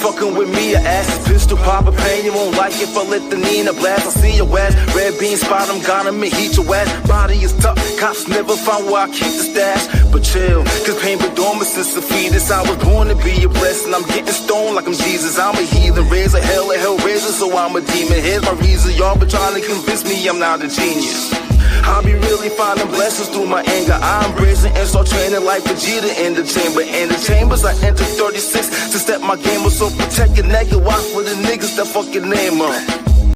fucking with me, your ass is pistol pop a pain. You won't like it if I let the Nina blast. I see your ass, red bean spot, I'm gonna heat your ass. Body is tough, cops never found where I keep the stash. But chill, cause pain been dormant since the fetus. I was born to be a blessing, I'm getting stoned like I'm Jesus. I'm a heathen, raise a hell raiser, so I'm a demon. Here's my reason, y'all been trying to convince me I'm not a genius. I'll be really finding blessings through my anger. I embrace it and start training like Vegeta in the chamber. In the chambers, I entered 36 to step my game up. So protect your neck and watch for the niggas that fuck your name up.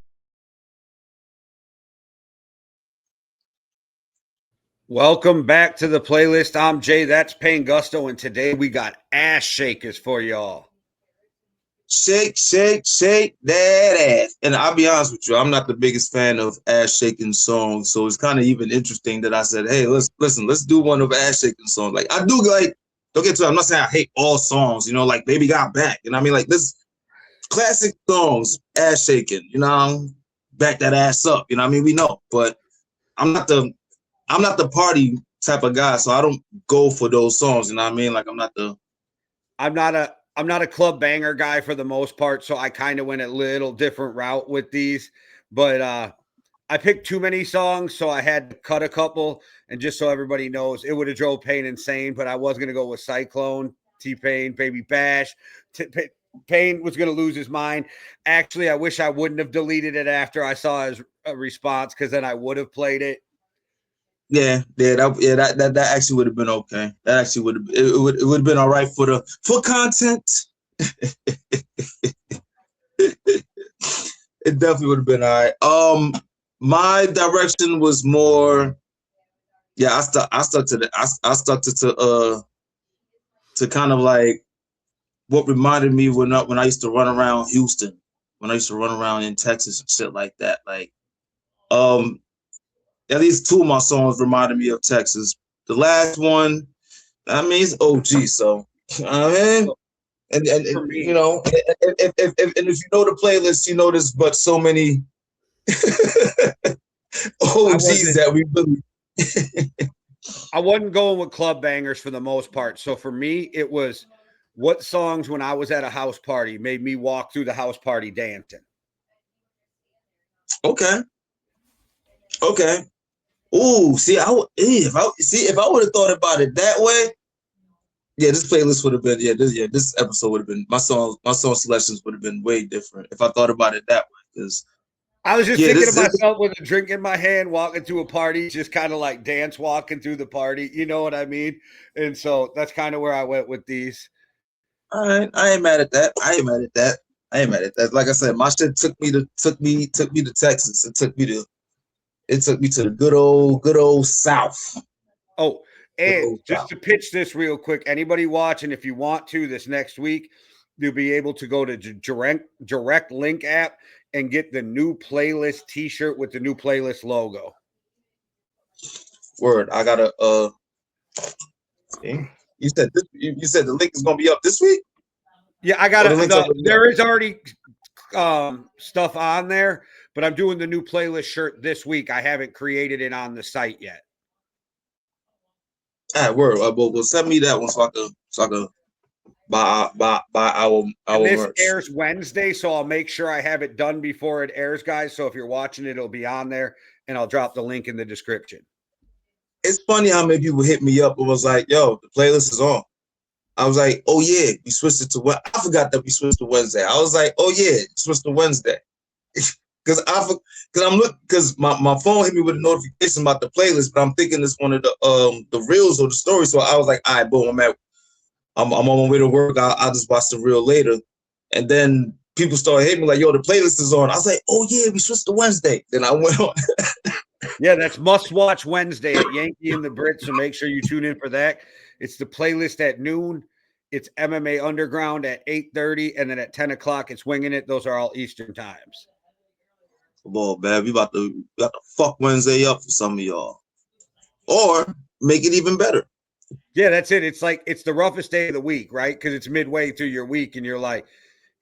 Welcome back to the playlist. I'm Jay, that's Pain Gusto, and today we got ass shakers for y'all. Shake, shake, shake that ass. And I'll be honest with you, I'm not the biggest fan of ass shaking songs. So it's kind of even interesting that I said, hey, let's do one of ass shaking songs. Like I do like, don't get to it, I'm not saying I hate all songs, you know, like Baby Got Back. You know what I mean? Like this classic songs, ass shaking, you know, back that ass up. You know what I mean? We know, but I'm not the party type of guy, so I don't go for those songs, you know what I mean? Like I'm not a club banger guy for the most part, so I kind of went a little different route with these. But I picked too many songs, so I had to cut a couple. And just so everybody knows, it would have drove Pain insane, but I was going to go with Cyclone, T-Pain, Baby Bash. Pain was going to lose his mind. Actually, I wish I wouldn't have deleted it after I saw his response, because then I would have played it. That actually would have been okay. That actually would have been all right for content. It definitely would have been all right. My direction was more, I stuck to kind of like what reminded me when I used to run around Houston, when I used to run around in Texas and shit like that. Like, at least two of my songs reminded me of Texas. The last one, I mean, it's OG, so I mean, and you know, if you know the playlist, you know there's but so many OGs that we really. I wasn't going with club bangers for the most part. So for me, it was what songs when I was at a house party made me walk through the house party dancing. Okay. Ooh, see, if I would have thought about it that way, this playlist would have been, this episode would have been, my song selections would have been way different if I thought about it that way. Because I was just thinking of myself with a drink in my hand, walking to a party, just kind of like dance walking through the party. You know what I mean? And so that's kind of where I went with these. All right, I ain't mad at that. Like I said, my shit took me to Texas. It took me to the good old South. Oh, and just to pitch this real quick, anybody watching, if you want to, this next week, you'll be able to go to direct link app and get the new playlist t-shirt with the new playlist logo. Word, I gotta you said the link is gonna be up this week? Yeah, I got it. There is already stuff on there, but I'm doing the new playlist shirt this week. I haven't created it on the site yet. Word. Well, send me that one so I can buy our this merch. Airs Wednesday, so I'll make sure I have it done before it airs, guys. So if you're watching it, it'll be on there, and I'll drop the link in the description. It's funny how many people hit me up and was like, "Yo, the playlist is on." I was like, "Oh yeah, we switched it to what?" I forgot that we switched to Wednesday. I was like, "Oh yeah, switched to Wednesday," because my phone hit me with a notification about the playlist, but I'm thinking it's one of the reels or the story. So I was like, "All right, boom, I'm on my way to work. I'll just watch the reel later." And then people started hitting me like, "Yo, the playlist is on." I was like, "Oh yeah, we switched to Wednesday." Then I went on. Yeah, that's Must Watch Wednesday at Yankee and the Brits, so make sure you tune in for that. It's the playlist at noon. It's MMA Underground at 8:30, and then at 10 o'clock, it's Winging It. Those are all Eastern times. Come on, man. We about to fuck Wednesday up for some of y'all. Or make it even better. Yeah, that's it. It's like it's the roughest day of the week, right? Because it's midway through your week, and you're like,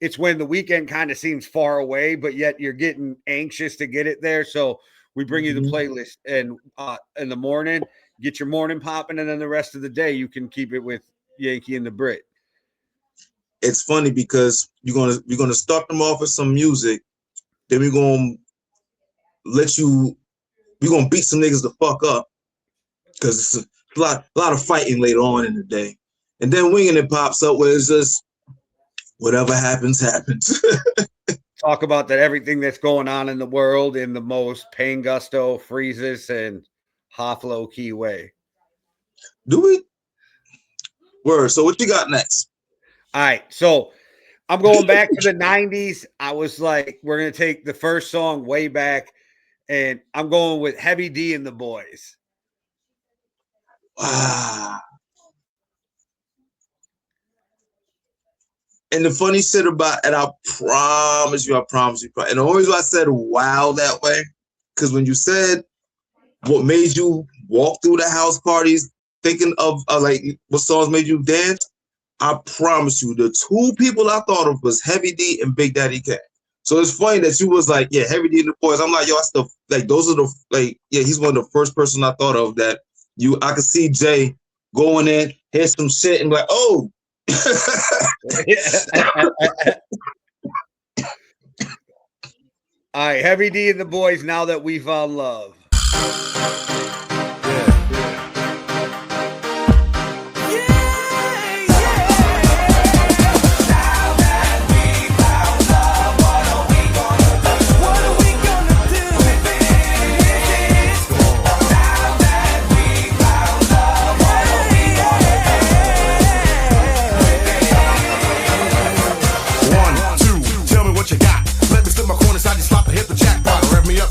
it's when the weekend kind of seems far away, but yet you're getting anxious to get it there. So we bring you the playlist, and in the morning, get your morning popping, and then the rest of the day you can keep it with Yankee and the Brit. it's funny because we're gonna start them off with some music, then we're gonna beat some niggas the fuck up because it's a lot of fighting later on in the day, and then Winging It pops up where it's just whatever happens. Talk about that everything that's going on in the world in the most Pain Gusto, Freezes, and Hoff low key way. Do we? Word. So what you got next? All right, so I'm going back to the 90s. I was like, we're going to take the first song way back, and I'm going with Heavy D and the Boys. Wow. And the funny shit about, and I promise you, and the only reason I said wow that way, because when you said what made you walk through the house parties thinking of like what songs made you dance, I promise you, the two people I thought of was Heavy D and Big Daddy Kane. So it's funny that you was like, yeah, Heavy D and the Boys. I'm like, yo, that's the, like, those are the, like, yeah, he's one of the first person I thought of that I could see Jay going in, hear some shit and be like, oh. All right, Heavy D and the Boys, Now That We Found Love.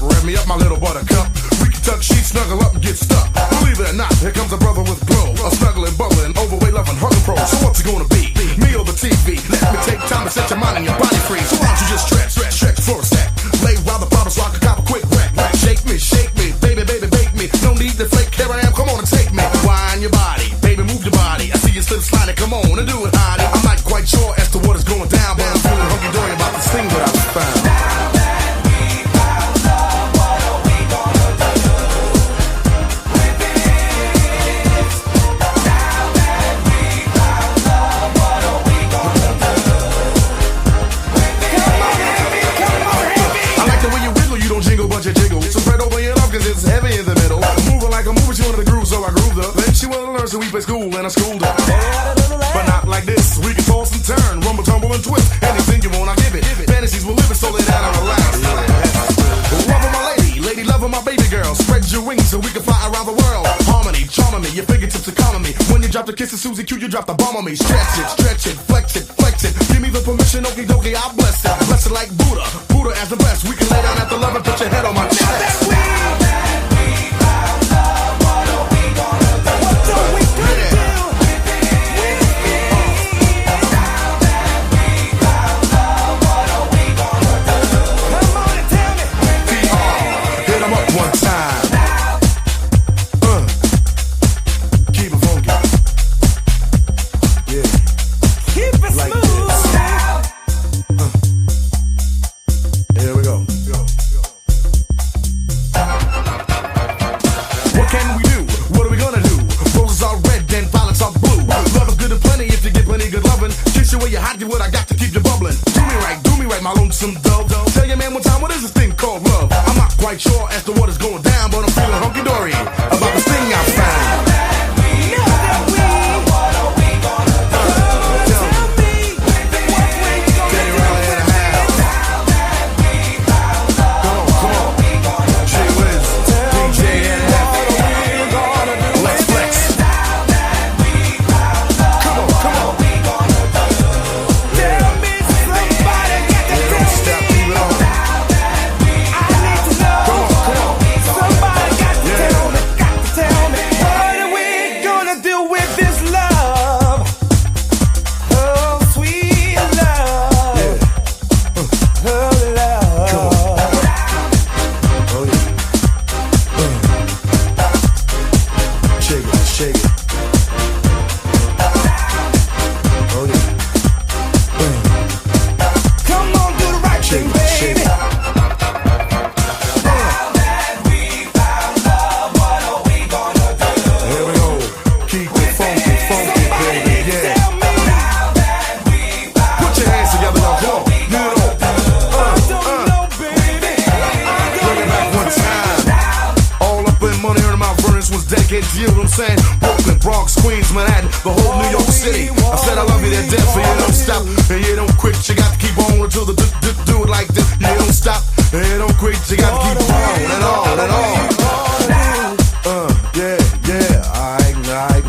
Rev me up, my little buttercup. We can tuck sheets, snuggle up and get stuck. Believe it or not, here comes a brother with glow. A snuggling, bubbling, overweight, loving, hunger pro. So what's it gonna be? Me or the TV? Let me take time to set your mind and your body free. So why don't you just stretch for a sec? Lay while the bottle so I can cop a quick wreck. Shake me, baby, bake me. No need to flake, here I am, come on and take me. Wind your body, baby, move your body. I see you slip sliding, come on and do it, hottie. I'm not quite sure as to what is going down, but I'm feeling hunky-dory about this thing that I just found. It's heavy in the middle. Moving like a movie, she wanted to groove, so I grooved her. Then she wanted to learn, so we play school, and I schooled her. But not like this. We can toss and turn, rumble, tumble, and twist. Anything you want, I give it. Fantasies will live it, so lay down and relax. Love of my lady, love of my baby girl. Spread your wings so we can fly around the world. Harmony, charming me, your fingertips are calming me. When you drop the kiss of Susie Q, you drop the bomb on me. Stretch it, flex it. Give me the permission, okie dokie, I'll bless it. Bless it like Buddha as the best. We can lay down at the love and put your head on my chest. Sure as to what is going down, but I'm feeling hunky-dory about this thing I found. kids, you know what I'm saying? Brooklyn, Bronx, Queens, Manhattan, the whole New York City. I said I love you to death, so you don't stop and you don't quit. You got to keep on until the do it like this. You don't stop and you don't quit. You got to keep on and on and on. Yeah, alright.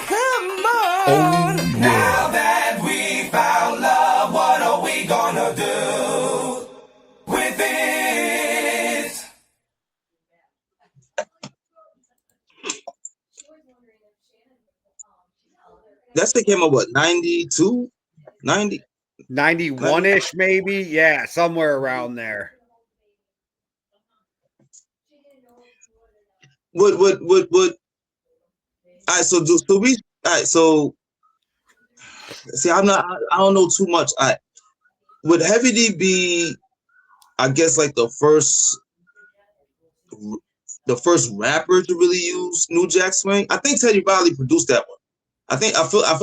Come on. Now that we found love, what are we gonna do with it? That shit came out what, 92, 90, 91-ish, maybe. Yeah, somewhere around there. What? All right, so we. All right, so see, I don't know too much. Would Heavy D be, I guess, like the first rapper to really use New Jack Swing? I think Teddy Riley produced that one. I feel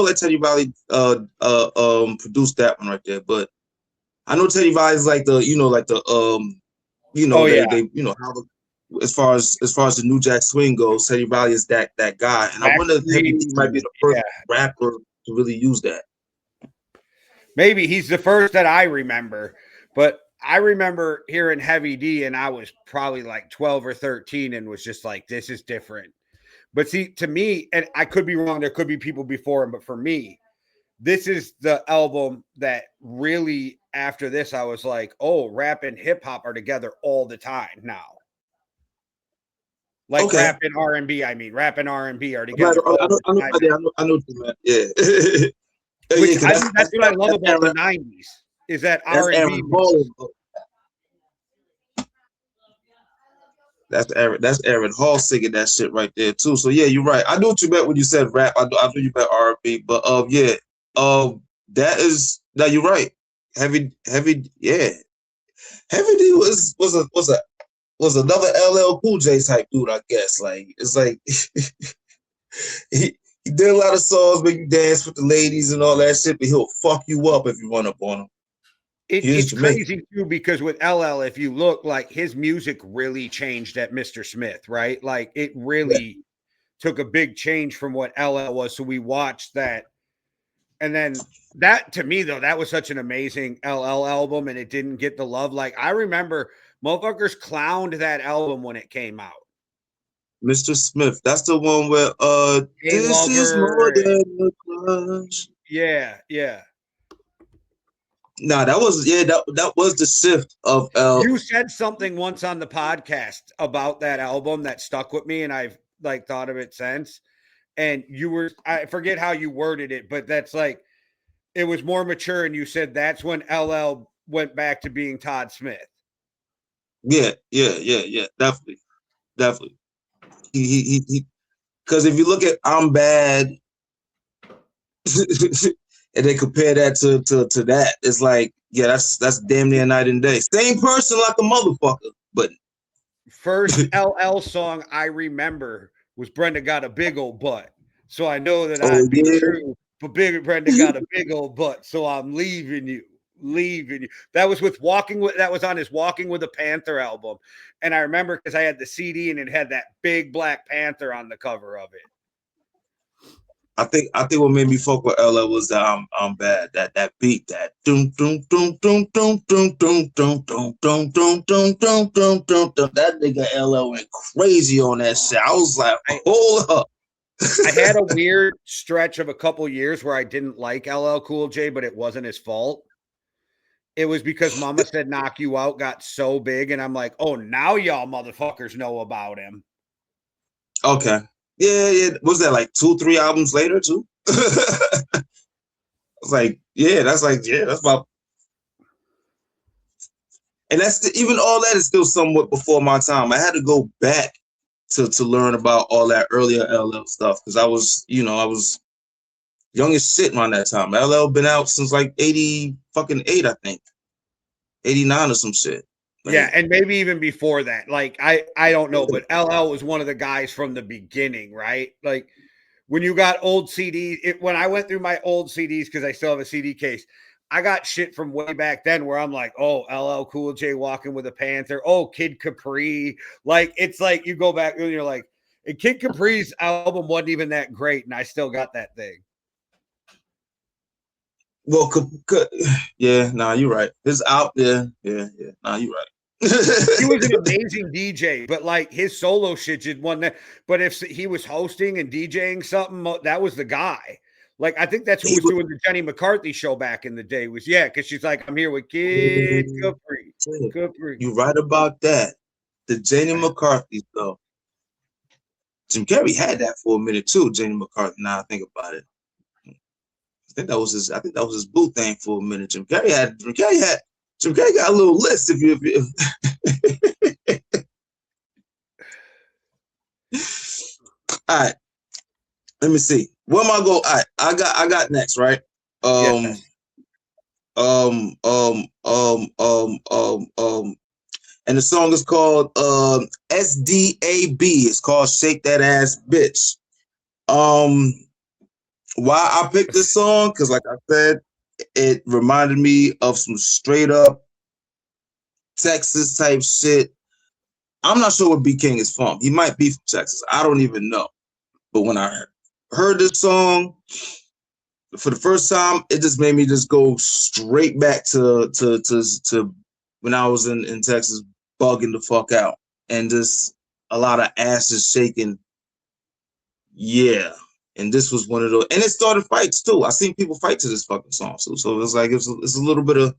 like Teddy Riley produced that one right there. But I know Teddy Riley's like the they how the. As far as the New Jack Swing goes, Teddy Riley is that guy, and I wonder if Heavy D might be the first rapper to really use that. Maybe he's the first that I remember, but I remember hearing Heavy D, and I was probably like 12 or 13, and was just like, "This is different." But see, to me, and I could be wrong, there could be people before him, but for me, this is the album that really, after this, I was like, "Oh, rap and hip hop are together all the time now." Like rap and R&B, I mean, rap and R&B are together. I know what you meant. Yeah. That's what I love about the 90s, is that R&B. That's Aaron Hall singing that shit right there too. So yeah, you're right. I know what you meant when you said rap. I know you meant R&B, but you're right. Heavy D was another LL Cool J type dude, I guess. Like, it's like he did a lot of songs, make you dance with the ladies and all that shit, but he'll fuck you up if you run up on him. It's crazy too, because with LL, if you look, like, his music really changed at Mr. Smith, right? Like, it really took a big change from what LL was. So we watched that. And then that, to me, though, that was such an amazing LL album, and it didn't get the love. Like, I remember motherfuckers clowned that album when it came out. Mr. Smith, that's the one where this is more than a crush. Yeah. Nah, that was the shift of L. You said something once on the podcast about that album that stuck with me, and I've like thought of it since. And I forget how you worded it, but that's like, it was more mature, and you said that's when LL went back to being Todd Smith. Yeah, definitely. He because if you look at I'm Bad and then compare that to that, it's like, yeah, that's damn near night and day. Same person like a motherfucker, but first LL song I remember was Brenda Got a Big Old Butt. So I know that I'd be true, but Brenda got a big old butt, so I'm leaving you. That was that was on his Walking with a Panther album. And I remember because I had the CD and it had that big Black Panther on the cover of it. I think what made me fuck with LL was that I'm Bad. That beat, that doom doom doom doom doom doom doom doom doom doom doom doom doom doom doom. That nigga LL went crazy on that shit. I was like, hold up. I had a weird stretch of a couple years where I didn't like LL Cool J, but it wasn't his fault. It was because Mama Said Knock You Out got so big, and I'm like, oh, now y'all motherfuckers know about him. Okay. Yeah. Was that like 2-3 albums later too? It's like, that's about. And even all that is still somewhat before my time. I had to go back to learn about all that earlier LL stuff, because I was young as shit around that time. LL been out since like 88, I think. 89 or some shit. Like, yeah, and maybe even before that. Like, I don't know, but LL was one of the guys from the beginning, right? Like, when you got old CDs, when I went through my old CDs, because I still have a CD case, I got shit from way back then where I'm like, oh, LL Cool J walking with a Panther. Oh, Kid Capri. Like, it's like you go back and you're like, and Kid Capri's album wasn't even that great, and I still got that thing. Well, yeah, nah, you're right. His out there, yeah. Nah, you're right. He was an amazing DJ, but like his solo shit just wasn't that. But if he was hosting and DJing something, that was the guy. Like, I think that's who was doing the Jenny McCarthy show back in the day. Was because she's like, I'm here with Kid Capri. You're right about that. The Jenny McCarthy though. Jim Carrey had that for a minute too. Jenny McCarthy. Now I think about it. I think that was his boo thing for a minute. Jim Carrey got a little list. If all right, let me see. Where am I go? All right, I got next, right? And the song is called SDAB. It's called Shake That Ass Bitch. Why I picked this song? Because like I said, it reminded me of some straight up Texas type shit. I'm not sure where B King is from. He might be from Texas. I don't even know. But when I heard this song for the first time, it just made me just go straight back to when I was in Texas, bugging the fuck out, and just a lot of asses shaking. Yeah. And this was one of those, and it started fights too. I seen people fight to this fucking song, so it was like it's a little bit of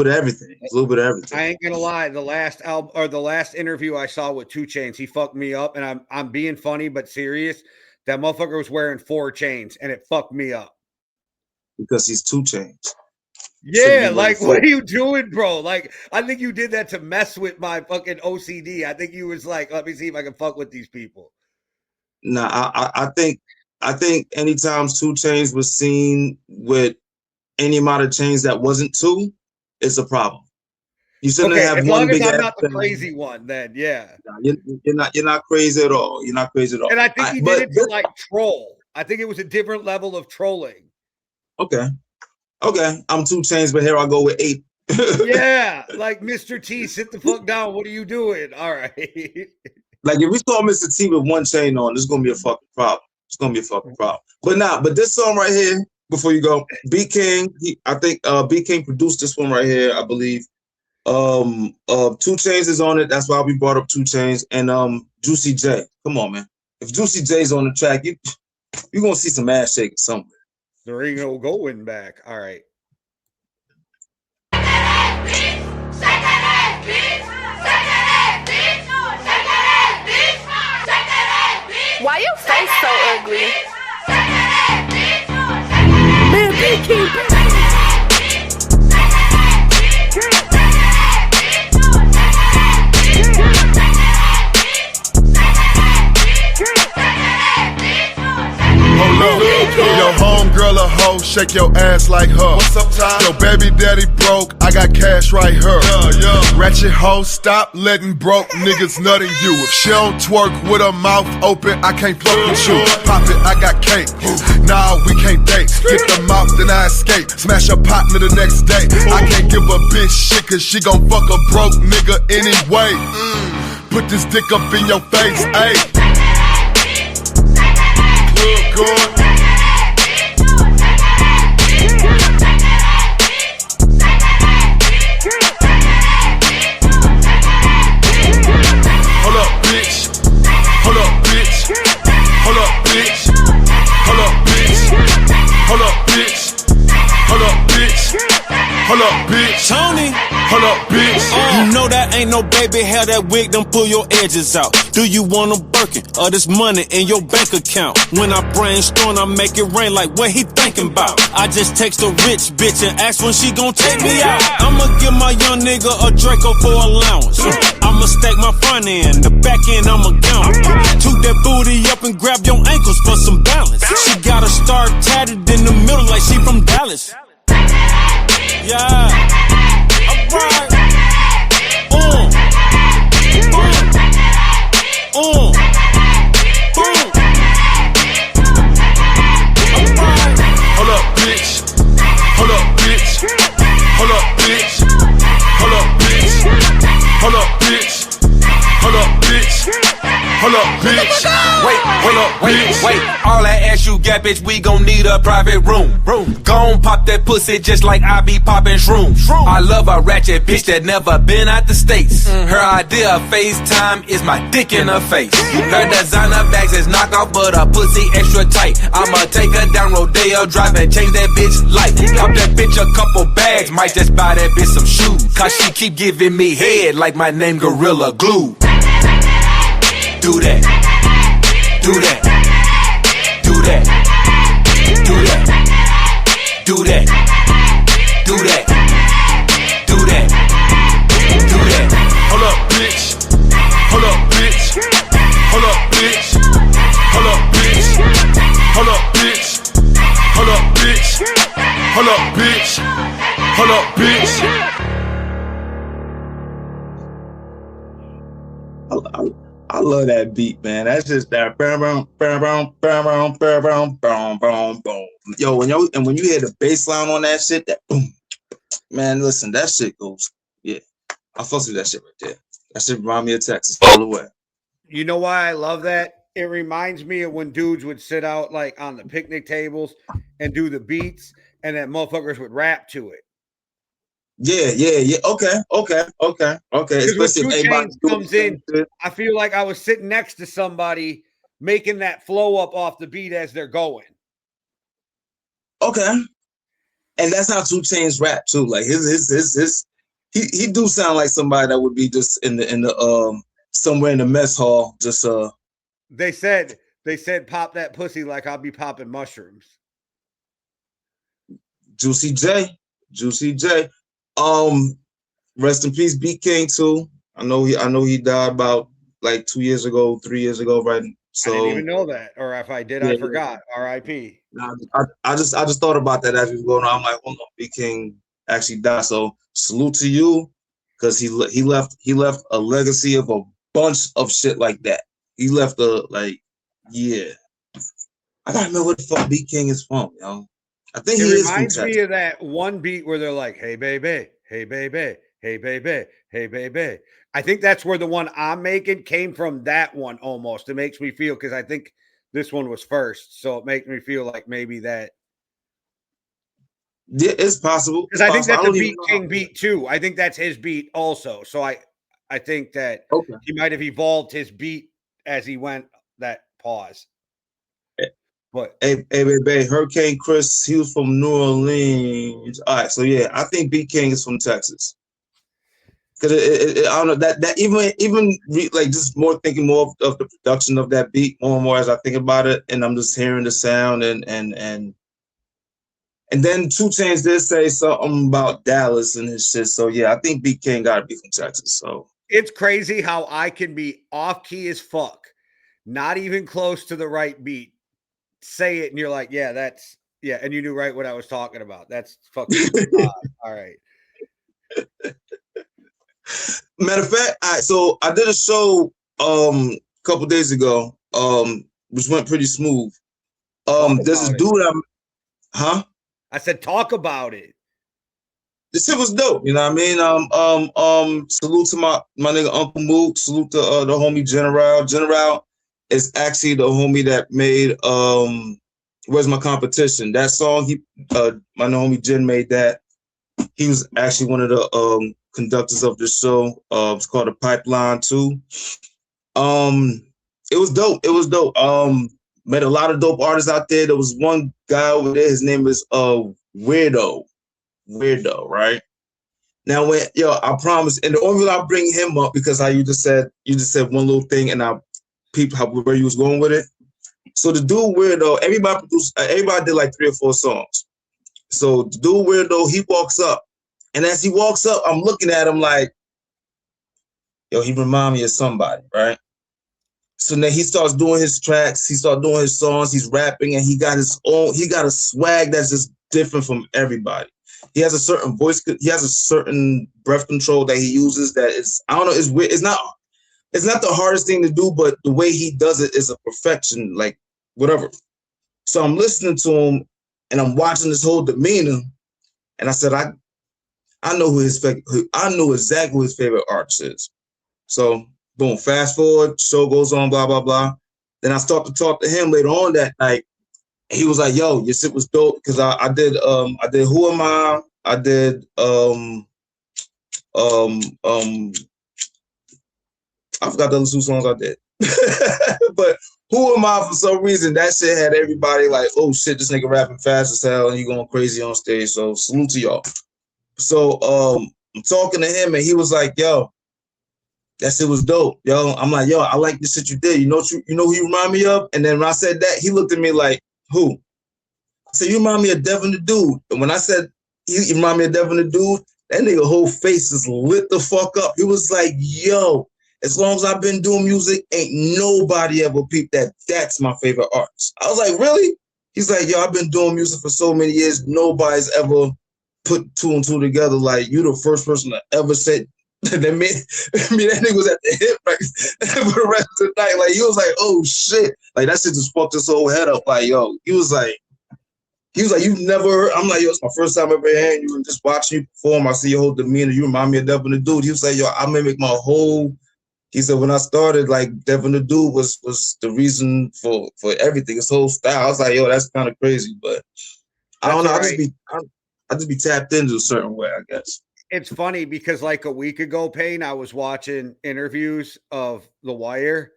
everything. It's a little bit of everything. I ain't gonna lie, the last album or the last interview I saw with 2 Chainz, he fucked me up, and I'm being funny but serious. That motherfucker was wearing 4 chains, and it fucked me up because he's 2 Chainz. Yeah, like what are you doing, bro? Like, I think you did that to mess with my fucking OCD. I think you was like, let me see if I can fuck with these people. Nah, I think anytime 2 Chainz was seen with any amount of chains that wasn't 2, it's a problem. You shouldn't have as one long as big I'm ass not the thing. Crazy one, then yeah. You're not crazy at all. You're not crazy at all. And I think he did it to like troll. I think it was a different level of trolling. Okay. I'm 2 Chainz, but here I go with 8. Yeah, like Mr. T, sit the fuck down. What are you doing? All right. Like if we saw Mr. T with 1 chain on, this is gonna be a fucking problem. It's gonna be a fucking problem. But this song right here, before you go, B King, I think B King produced this one right here, I believe. 2 Chainz is on it. That's why we brought up 2 Chainz and Juicy J. Come on, man. If Juicy J's on the track, you're gonna see some ass shaking somewhere. There ain't no going back. All right. Why your face so ugly? Man, B King. Your homegirl a hoe, shake your ass like her. What's up, Ty? Your baby daddy broke, I got cash right here. Yeah. Ratchet hoe, stop letting broke niggas nutting you. If she don't twerk with her mouth open, I can't fuck with you. Pop it, I got cake. Nah, we can't date. Get the mouth, then I escape. Smash her partner the next day. I can't give a bitch shit, cause she gon' fuck a broke nigga anyway. Put this dick up in your face, ayy. Good. Hold up, bitch. Hold up, bitch. Hold up, bitch. Hold up, bitch. Hold up, bitch. Hold up, bitch. Hold up, bitch. Tony. Hold up, bitch. You know that ain't no baby hair, that wig done pull your edges out. Do you want a Birkin or this money in your bank account? When I brainstorm, I make it rain like what he thinking about. I just text a rich bitch and ask when she gon' take me out. I'ma give my young nigga a Draco for allowance. I'ma stack my front end, the back end I'ma count. Toot that booty up and grab your ankles for some balance. She got a star tatted in the middle like she from Dallas. Yeah. Alright. Boom. Boom. Hold up, bitch. Hold up, bitch. bitch. Wait, hold up, wait. All that ass you got, bitch, we gon' need a private room. Gon' pop that pussy just like I be poppin' shrooms. I love a ratchet bitch that never been out the States. Her idea of FaceTime is my dick in her face. Her designer bags is knockoff, but her pussy extra tight. I'ma take her down Rodeo Drive and change that bitch life. Pop that bitch a couple bags, might just buy that bitch some shoes. Cause she keep giving me head like my name Gorilla Glue. Do that. Do that. Do that. Do that. Do that. Do that. Do that. Do that. Hold up, bitch. Hold up, bitch. Hold up, bitch. Hold up, bitch. Hold up, bitch. Hold up, bitch. Hold up, bitch. Hold up, bitch. I love that beat, man. That's just that boom, boom, boom, boom, boom, boom, boom, boom, boom, boom. Yo, when you hear the bass line on that shit, that boom, man, listen, that shit goes, yeah. I fuss with that shit right there. That shit remind me of Texas all the way. You know why I love that? It reminds me of when dudes would sit out like on the picnic tables and do the beats, and then motherfuckers would rap to it. Yeah. Okay. Because when 2 Chainz comes in, I feel like I was sitting next to somebody making that flow up off the beat as they're going. Okay. And that's how 2 Chainz rap too. Like he do sound like somebody that would be just in the somewhere in the mess hall. Just They said pop that pussy like I'll be popping mushrooms. Juicy J. Rest in peace, Beat King too. I know he died about like 3 years ago, right? So I didn't even know that, or if I did, I forgot. R.I.P. I just thought about that as we were going on. I'm like, oh no, Beat King actually died. So salute to you, because he left a legacy of a bunch of shit like that. He left I gotta remember what the fuck Beat King is from, yo. I think he is from Texas. It reminds me of that one beat where they're like, hey, baby, hey, baby, hey, baby, hey, baby. I think that's where the one I'm making came from, that one almost. It makes me feel, because I think this one was first. So it makes me feel like maybe that. Yeah, it's possible. Because I think that's a Beat King beat too. I think that's his beat also. So I think that he might have evolved his beat as he went that pause. But hey, Hurricane Chris, he was from New Orleans. All right, so yeah, I think Beat King is from Texas. Because I don't know that even like just more thinking more of the production of that beat more and more as I think about it, and I'm just hearing the sound and then 2 Chainz did say something about Dallas and his shit. So yeah, I think Beat King got to be from Texas. So it's crazy how I can be off key as fuck, not even close to the right beat. Say it and you're like, yeah, that's and you knew right what I was talking about. That's fucking all right. Matter of fact, so I did a show a couple days ago, which went pretty smooth. There's this dude I said talk about it. This shit was dope, you know what I mean? Salute to my nigga Uncle Mook, salute to the homie General. General is actually the homie that made Where's My Competition? That song, my homie Jen made that. He was actually one of the conductors of the show. It's called The Pipeline 2. It was dope. Met a lot of dope artists out there. There was one guy over there, his name is Weirdo, right? Now I promise, and the only reason I bring him up because how you just said one little thing and I peeped where you was going with it. So the dude Weirdo, everybody did like 3 or 4 songs. So the dude Weirdo, he walks up, and as he walks up, I'm looking at him like, yo, he remind me of somebody, right? So then he starts doing his tracks, he starts doing his songs, he's rapping, and he got a swag that's just different from everybody. He has a certain voice, he has a certain breath control that he uses that is, I don't know, it's weird. It's not the hardest thing to do, but the way he does it is a perfection, like whatever. So I'm listening to him and I'm watching this whole demeanor, and I said, I know exactly who his favorite artist is. So Boom. Fast forward, show goes on, blah, blah, blah. Then I start to talk to him later on that night. He was like, yo, your shit was dope. Cause I did Who Am I did I forgot the other two songs I did. But Who Am I, for some reason, that shit had everybody like, oh shit, this nigga rapping fast as hell and he going crazy on stage. So salute to y'all. So I'm talking to him and he was like, yo, that shit was dope, yo. I'm like, yo, I like the shit you did. You know who you remind me of? And then when I said that, he looked at me like, who? I said, you remind me of Devin the Dude. And when I said you remind me of Devin the Dude, that nigga whole face just lit the fuck up. He was like, yo, as long as I've been doing music, ain't nobody ever peeped that. That's my favorite artist. I was like, really? He's like, yo, I've been doing music for so many years. Nobody's ever put two and two together. Like, you the first person that ever said that that nigga was at the hip for the rest of the night. Like, he was like, oh shit. Like, that shit just fucked his whole head up. Like, yo, he was like, you've never heard. I'm like, yo, it's my first time ever hearing you and just watching you perform. I see your whole demeanor. You remind me of Devin the Dude. He was like, yo, I mimic my whole. He said, when I started, like, Devin the Dude was the reason for everything, his whole style. I was like, yo, that's kind of crazy, but I don't know. Right. I just be tapped into a certain way, I guess. It's funny because like a week ago, Payne, I was watching interviews of The Wire,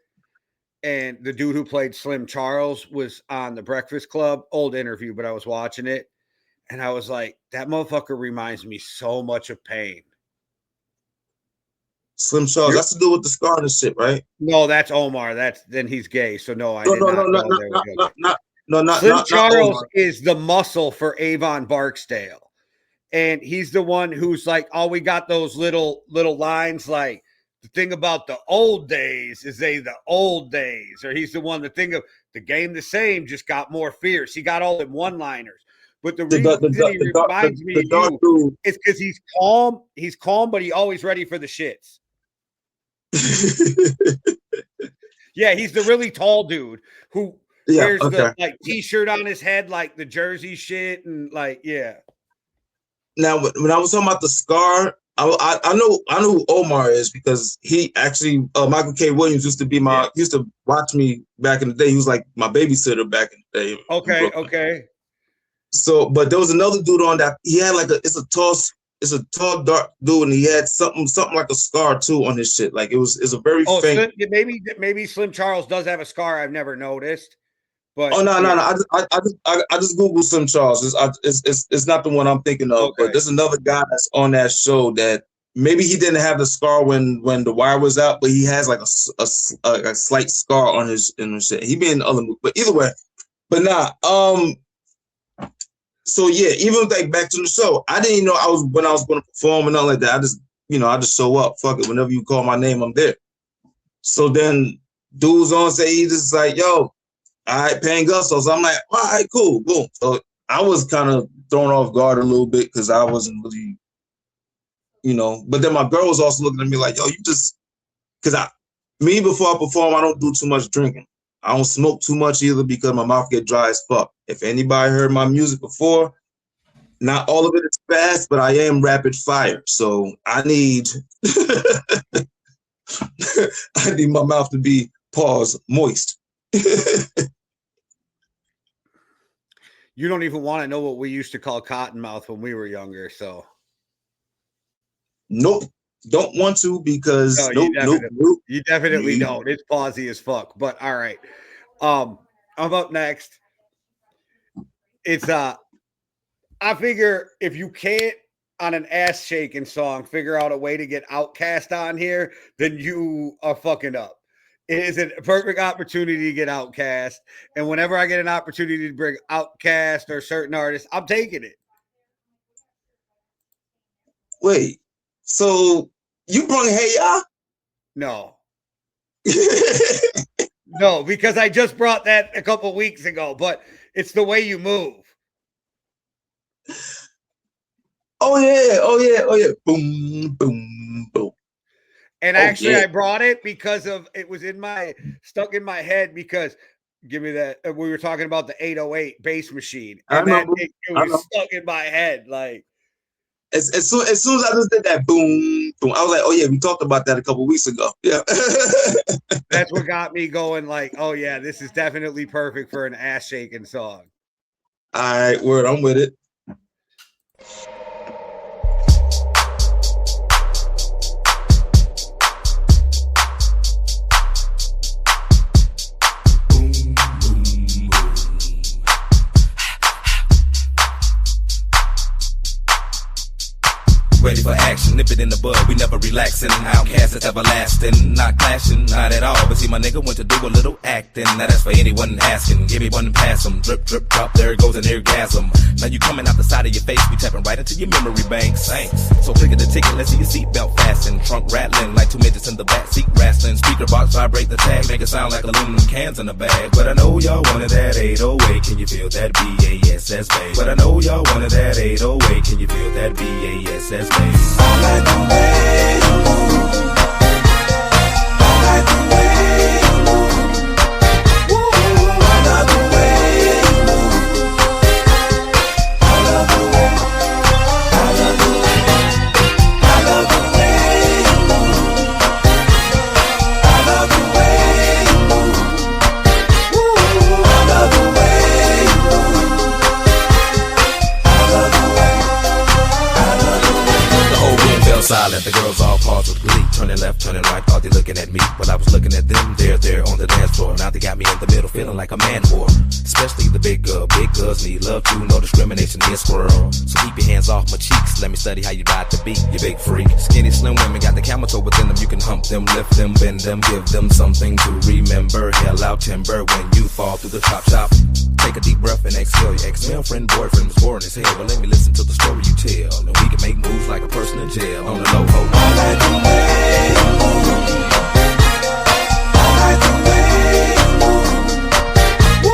and the dude who played Slim Charles was on The Breakfast Club. Old interview, but I was watching it, and I was like, that motherfucker reminds me so much of Payne. Slim Charles, that's to do with the scar and shit, right? No, that's Omar. Then he's gay. So no, I did not. Slim Charles is the muscle for Avon Barksdale. And he's the one who's like, oh, we got those little lines like, the thing about the old days is the old days. Or he's the one that think of the game the same, just got more fierce. He got all them one-liners. But the reason he reminds me of you is because he's calm. He's calm, but he's always ready for the shits. Yeah, he's the really tall dude who wears the like t-shirt on his head, like the Jersey shit, and like, yeah. Now, when I was talking about the scar, I know who Omar is because he actually Michael K. Williams used to watch me back in the day. He was like my babysitter back in the day. Okay. So, but there was another dude on that. He had like it's a tall, dark dude, and he had something like a scar too on his shit. Like it's a very faint. Maybe Slim Charles does have a scar. I've never noticed. But no. I just Googled Slim Charles. It's not the one I'm thinking of. Okay. But there's another guy that's on that show that maybe he didn't have the scar when The Wire was out, but he has like a slight scar on his shit. He be in other movies, but either way. But so yeah, even like back to the show, I didn't even know when I was going to perform and nothing like that. I just show up. Fuck it. Whenever you call my name, I'm there. So then dudes on stage, he just like, yo, all right, Payne Gusto. So I'm like, all right, cool, boom. So I was kind of thrown off guard a little bit because I wasn't really, but then my girl was also looking at me like, yo, you just, because before I perform, I don't do too much drinking. I don't smoke too much either because my mouth get dry as fuck. If anybody heard my music before, not all of it is fast, but I am rapid fire. So I need my mouth to be moist. You don't even want to know what we used to call cottonmouth when we were younger. So nope. Don't want to because you definitely don't. It's pausey as fuck. But all right. I'm up next. It's I figure if you can't on an ass shaking song figure out a way to get Outkast on here, then you are fucking up. It is a perfect opportunity to get Outkast. And whenever I get an opportunity to bring Outkast or certain artists, I'm taking it. Wait, so you brought Hey Ya? No. No, because I just brought that a couple weeks ago, but it's the way you move. Oh yeah. Boom, boom, boom. And actually, I brought it because it was stuck in my head because give me that. We were talking about the 808 bass machine. And it was stuck in my head. Like, As soon as I just did that boom, boom, I was like, oh yeah, we talked about that a couple weeks ago. Yeah. That's what got me going like, oh yeah, this is definitely perfect for an ass shaking song. All right, word, I'm with it. Ready for action, nip it in the bud, we never relaxing. Outcast is everlasting, not clashing, not at all. But see, my nigga went to do a little acting. Now that's for anyone asking. Give me one and pass 'em. Drip, drip, drop, there goes an orgasm. Now you coming out the side of your face, we tapping right into your memory bank. Thanks. So click at the ticket, let's see your seatbelt fasten. Trunk rattling like 2 midgets in the back seat wrestling. Speaker box vibrate the tag, make it sound like aluminum cans in a bag. But I know y'all wanted that 808, can you feel that BASS bass? But I know y'all wanted that 808, can you feel that BASS bass? I like the way you move. I like the way you move. Woo, I love the way you move. I love the way. I love the way. I love the way you move. I love the way you move. Woo, I love the way you move. I love the way. The whole room fell silent, the girls all paused with glee. Turning left, turning right, thought they looking at me. But I was looking at them, there on the dance floor. Now they got me in the middle, feeling like a man whore. Especially the big girls need love too, no discrimination here, squirrel. So keep your hands off my cheeks, let me study how you ride the beat, you big freak. Skinny, slim women got the camel toe within them. You can hump them, lift them, bend them, give them something to remember. Hell out timber when you fall through the chop shop. Take a deep breath and exhale. Your ex-male friend, boyfriend was boring as hell. But let me listen to the story you tell, and we can make moves like a person in jail. On the low, ho. I like the way you move. I like the way you move. Woo,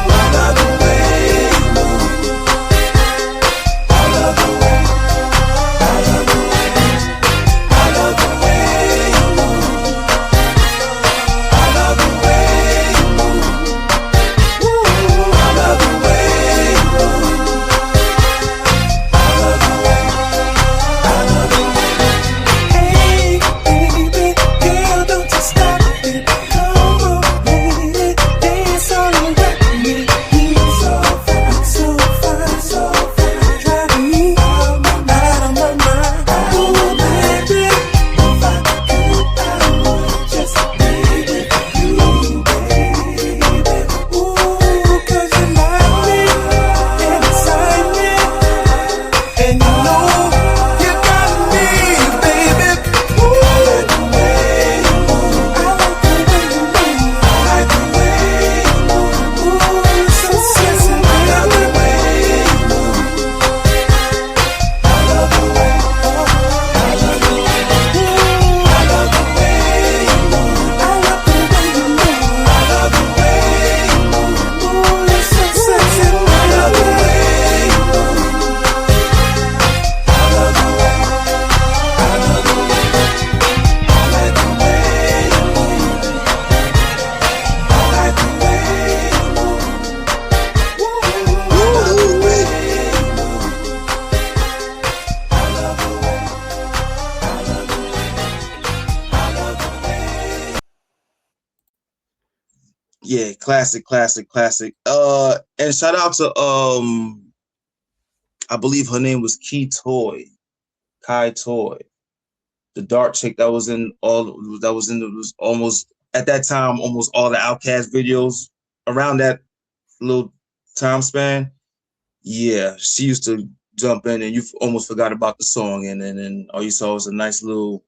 I love the way you move. I love the way. I love the way. I love the way you move. I love the way you move. Woo, I love the way you move. I love the way. I love the way. Hey, baby, girl, don't you stop it. Come on, baby, dance all around me. You're so fine, so fine, so fine, driving me out of my mind. Oh, baby, if I could, I would just be with you, baby. Ooh, 'cause you love me and excite me, and you know you got me, baby. Ooh, I like the way you move. I like the way you move. I like the way you move. Ooh, so sexy, baby. I love the way you move. I love the way. I love the way. Ooh, I love the way you move. I love the way you move. I love the way you move. Ooh, you're so sexy, baby. I love the way you move. I love the way. I love the way. I like the way you move. I like the way you move. Woo, I love the way you move. I love the way. I love the way. I love the way. Yeah, classic. And shout out to I believe her name was Kai Toy, the dark chick that was was almost at that time almost all the Outkast videos around that little time span. Yeah, she used to jump in and you almost forgot about the song, and then all you saw was a nice little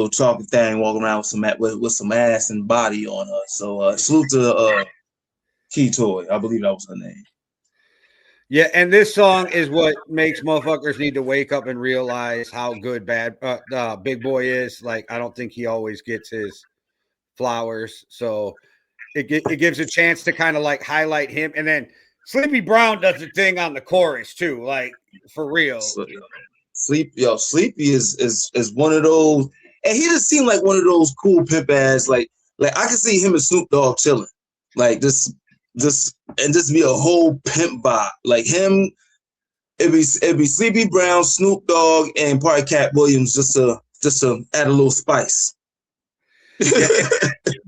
chocolate thing walking around with some ass and body on her. So salute to Key Toy. I believe that was her name. Yeah, and this song is what makes motherfuckers need to wake up and realize how good Big Boy is. Like, I don't think he always gets his flowers, so it gives a chance to kind of like highlight him. And then Sleepy Brown does a thing on the chorus too, like for real. Sleepy is one of those, and he just seemed like one of those cool pimp ass, like I could see him and Snoop Dogg chilling, like this and just be a whole pimp vibe, like him it'd be Sleepy Brown, Snoop Dogg, and probably Cat Williams just to add a little spice. Yeah,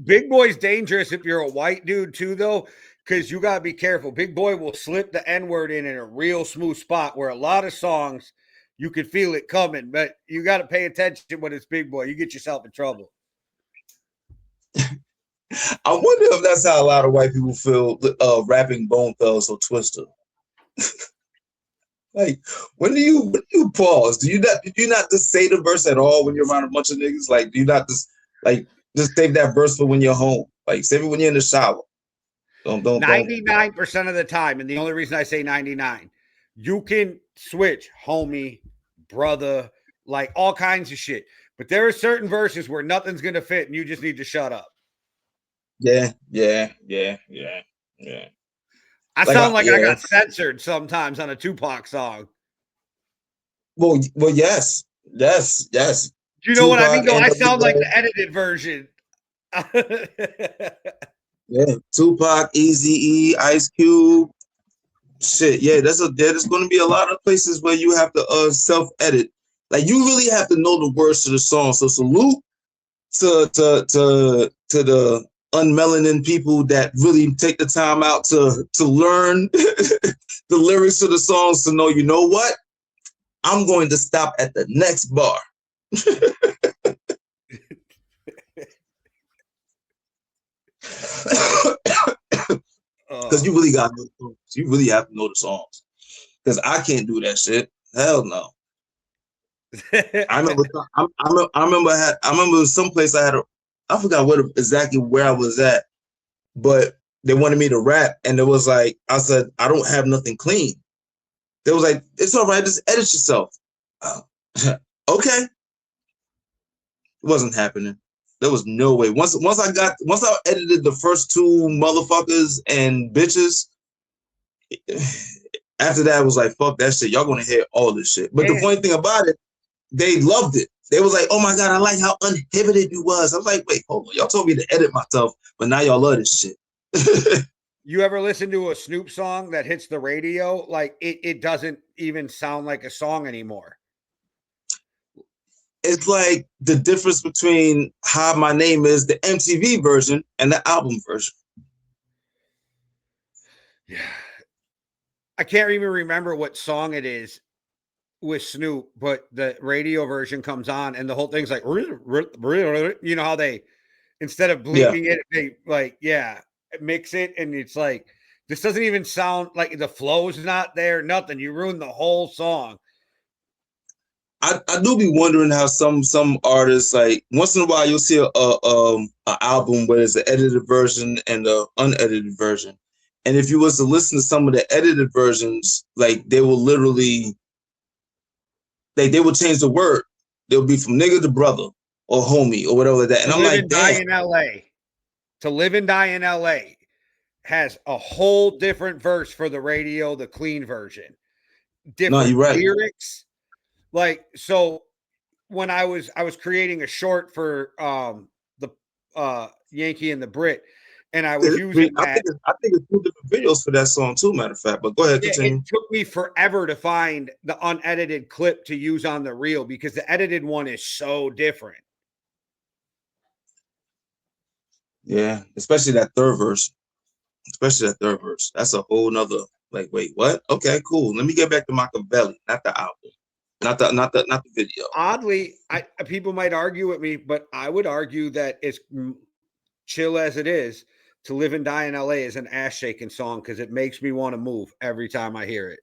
Big Boy's dangerous if you're a white dude too, though, because you gotta be careful. Big Boy will slip the N-word in a real smooth spot where a lot of songs you could feel it coming, but you got to pay attention when it's Big Boy. You get yourself in trouble. I wonder if that's how a lot of white people feel rapping Bone Thugs or Twister. Like, when do you pause? Do you not just say the verse at all when you're around a bunch of niggas? Like, do you not just save that verse for when you're home? Like, save it when you're in the shower. Don't 99% of the time, and the only reason I say 99, you can switch homie, brother, like all kinds of shit. But there are certain verses where nothing's gonna fit, and you just need to shut up. Yeah. I sound like I got censored sometimes on a Tupac song. Well, yes. You know what I mean? Though I sound like the edited version. Yeah, Tupac, Eazy-E, Ice Cube. Shit, yeah, there's going to be a lot of places where you have to self-edit. Like, you really have to know the words to the song. So salute to the unmelanin people that really take the time out to learn the lyrics to the songs, to know, you know what? I'm going to stop at the next bar. Because you really got to know the songs. You really have to know the songs. Because I can't do that shit. Hell no. I remember someplace I forgot exactly where I was at, but they wanted me to rap, and it was like, I said, I don't have nothing clean. They was like, it's all right, just edit yourself. Okay. It wasn't happening. There was no way. Once I edited the first two motherfuckers and bitches, after that, I was like, fuck that shit. Y'all gonna hear all this shit. But the funny thing about it, they loved it. They was like, oh my God, I like how uninhibited you was. I was like, wait, hold on. Y'all told me to edit myself, but now y'all love this shit. You ever listen to a Snoop song that hits the radio? Like, it doesn't even sound like a song anymore. It's like the difference between How My Name Is, the MTV version, and the album version. Yeah. I can't even remember what song it is with Snoop, but the radio version comes on and the whole thing's like, you know how they, instead of bleeping it, they mix it, and it's like, this doesn't even sound like, the flow's not there, nothing. You ruined the whole song. I do be wondering how some artists, like, once in a while you'll see a album where there's the edited version and the unedited version. And if you was to listen to some of the edited versions, like, they will literally, they will change the word. They'll be from nigga to brother or homie or whatever like that. And I'm like, damn. To Live and Die in LA has a whole different verse for the radio, the clean version. Different lyrics. Like, so when I was creating a short for the Yankee and the Brit, and I was using that. I think it's 2 different videos for that song too, matter of fact. But go ahead, continue. It took me forever to find the unedited clip to use on the reel because the edited one is so different. Yeah, especially that third verse. That's a whole nother, like, wait, what? Okay, cool. Let me get back to Machiavelli, not the album. Not the video. Oddly, people might argue with me, but I would argue that as chill as it is, To Live and Die in LA is an ass shaking song because it makes me want to move every time I hear it.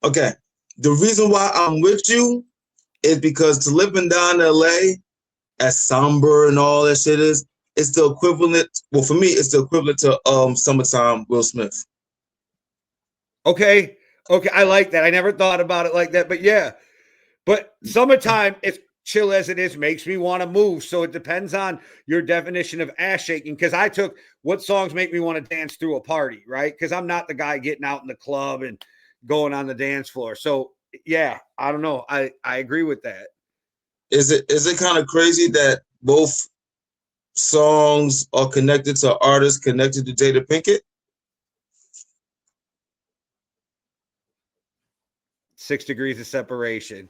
Okay. The reason why I'm with you is because To Live and Die in LA, as somber and all that shit is, it's the equivalent. Well, for me, it's the equivalent to Summertime Will Smith. Okay, I like that. I never thought about it like that, but yeah. But Summertime, as chill as it is, makes me want to move. So it depends on your definition of ass shaking. Because I took what songs make me want to dance through a party, right? Because I'm not the guy getting out in the club and going on the dance floor. So yeah, I don't know. I agree with that. Is it kind of crazy that both songs are connected to artists connected to Jada Pinkett? 6 Degrees of Separation.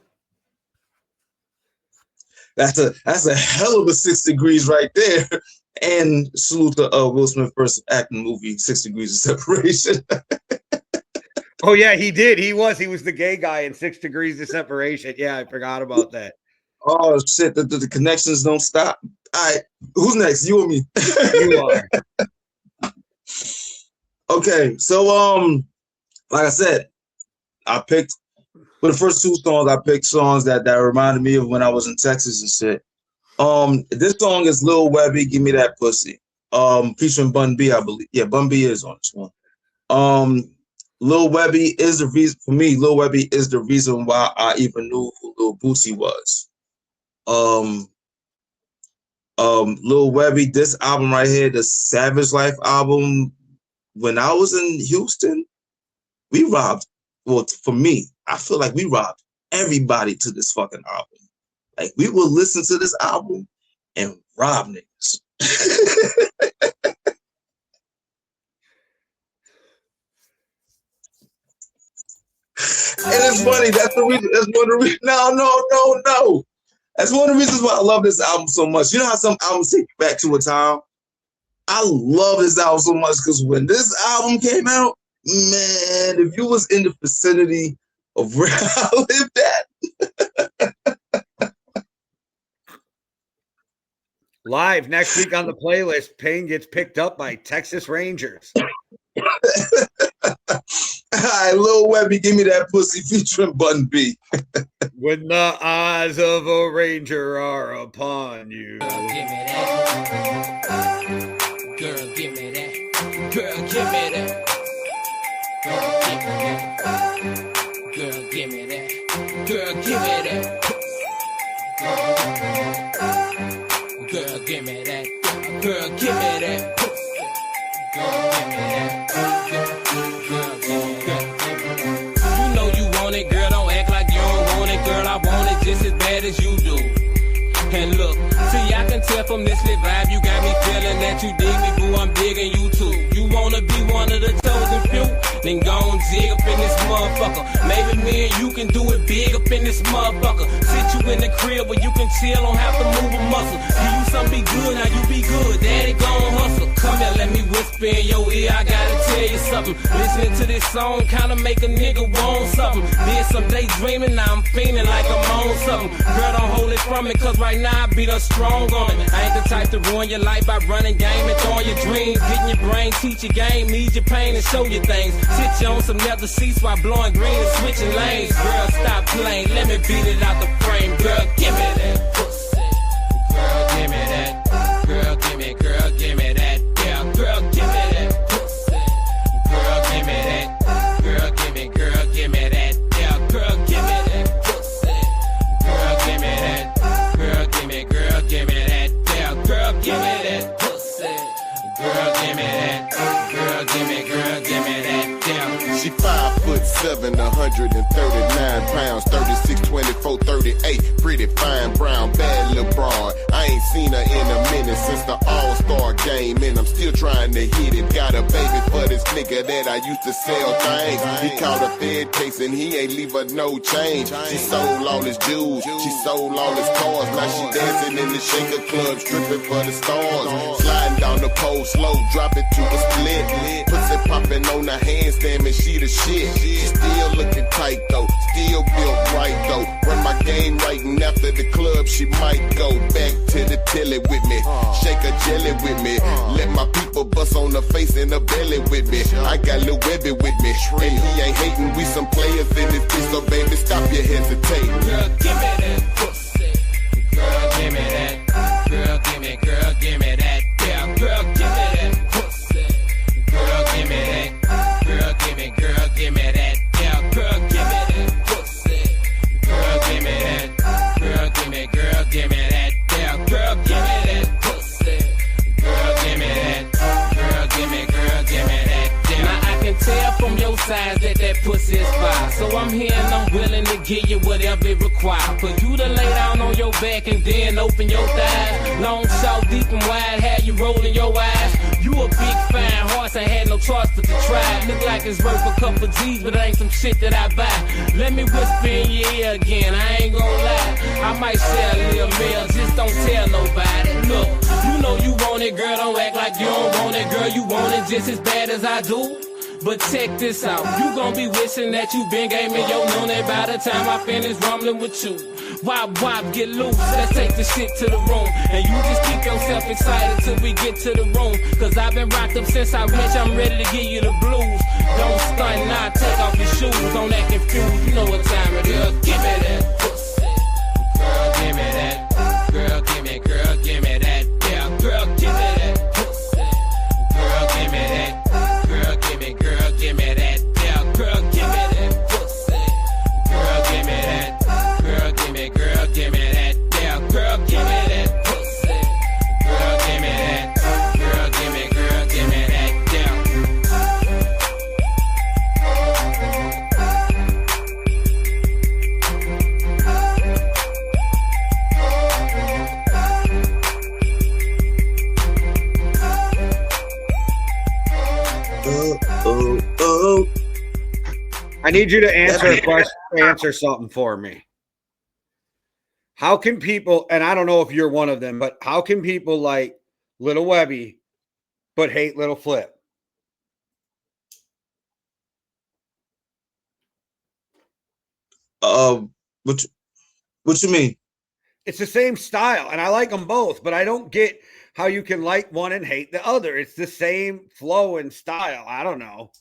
That's a hell of a 6 degrees right there. And salute to Will Smith first acting movie, 6 Degrees of Separation. Oh yeah, he did. He was the gay guy in 6 Degrees of Separation. Yeah, I forgot about that. Oh shit, the connections don't stop. All right, who's next? You or me? You are. Okay, so like I said, I picked for the first 2 songs. I picked songs that reminded me of when I was in Texas and shit. This song is Lil Webby, Give Me That Pussy. Featuring Bun B, I believe. Yeah, Bun B is on this one. Lil Webby is the reason for me. Lil Webby is the reason why I even knew who Lil Boosie was. Lil Webby, this album right here, the Savage Life album. When I was in Houston, we robbed. Well, for me, I feel like we robbed everybody to this fucking album. Like we would listen to this album and rob niggas. And it's funny. That's the reason. That's one of the reasons. No. That's one of the reasons why I love this album so much. You know how some albums take you back to a time? I love this album so much because when this album came out, man, if you was in the vicinity of where I lived at. Live next week on the playlist, Payne gets picked up by Texas Rangers. All right, Lil Webby, Give Me That Pussy featuring Bun B. When the eyes of a ranger are upon you. Girl, give me that. Girl, give me that. Girl, give me that. Girl, give me that. Girl, give me that. Girl, give me that. Girl, give me that. Girl, give me that. You know you want it, girl. Don't act like you don't want it, girl. I want it just as bad as you do. And look, see, I can tell from this lit vibe, you got me feeling that you dig me, boo. I'm digging you too. You wanna be one of the chosen few? Then go and dig up in this motherfucker. Maybe me and you can do it big up in this motherfucker. Sit you in the crib where you can chill, don't have to move a muscle. Give you something be good, now you be good. Daddy gon' hustle. Come here, let me whisper in your ear, I gotta tell you something. Listening to this song kinda make a nigga want something. Did some daydreaming, now I'm feeling like I'm on something. Girl, don't hold it from me, cause right now I be done strong on it. I ain't the type to ruin your life by running game and throwing your dreams. Getting your brain, teach your game, ease your pain and show you things. Sit you on some leather seats while blowing green and switching lanes. Girl, stop playing, let me beat it out the frame. Girl, give me that pussy. Girl, give me that. Girl, give me that. Yeah, girl, give me that pussy. Girl, give me that. Girl, give me that. Yeah, girl, give me that pussy. Girl, give me that. Girl, give me that. Yeah, girl, give me that pussy. Girl, give me that. Girl, give me that. Yeah. She 5'7", 139 pounds, 36, 24, 38. Pretty fine brown, bad little broad. I ain't seen her in a minute since the All-Star game, and I'm still trying to hit it. Got a baby for this nigga that I used to sell things. He caught a Fed case and he ain't leave her no change. She sold all his jewels, she sold all his cars. Now she dancing in the shaker club, stripping for the stars. Sliding down the pole slow, drop it to a split. Pussy popping on the handstand, man, she the shit. She still looking tight though, still built right though. Run my game right, and after the club she might go back to the tilly with me. Shake a jelly with me. Let my people bust on the face and the belly with me. I got Lil Webby with me, and he ain't hating. We some players in this bitch, so baby stop your hesitating. Girl, give me that pussy. Girl, give me that. Girl, give me that. Yeah, girl, give me that pussy. Girl, give me that. Girl, give me that. Yeah, girl, give me that pussy. Girl, give me that. Girl, give me that. Yeah, girl, give me that pussy. Girl, give me that. Girl, give me that. Yeah. Now I can tell from your size that pussy is fire. So I'm here and I'm willing to give you whatever it requires. For you to lay down on your back and then open your thighs. Long, short, deep and wide, have you rolling your eyes. You a big fine horse, ain't had no choice but to try. Look like it's worth a couple G's, but it ain't some shit that I buy. Let me whisper in your ear again, I ain't gon' lie. I might share a little mail, just don't tell nobody. Look, you know you want it, girl, don't act like you don't want it. Girl, you want it just as bad as I do. But check this out, you gon' be wishing that you been gaming your money by the time I finish rumbling with you. Wop, wop, get loose, let's take the shit to the room. And you just keep yourself excited till we get to the room. Cause I've been rocked up since I rich, I'm ready to give you the blues. Don't stunt, now take off your shoes, don't act confused, you know what time it is. Give me that pussy, girl, give me that. Girl, give me that. Yeah, girl, give me that pussy. Girl, give me that. Girl, give me that. Yeah, girl, give me that pussy. Girl, give me that. Girl, give me that. Yeah, girl, give me that pussy. Girl, give me that. Girl, give me that. Yeah. I need you to answer a question, answer something for me. How can people, and I don't know if you're one of them, but how can people like Little Webby but hate Little Flip? What you mean? It's the same style, and I like them both, but I don't get how you can like one and hate the other. It's the same flow and style. I don't know.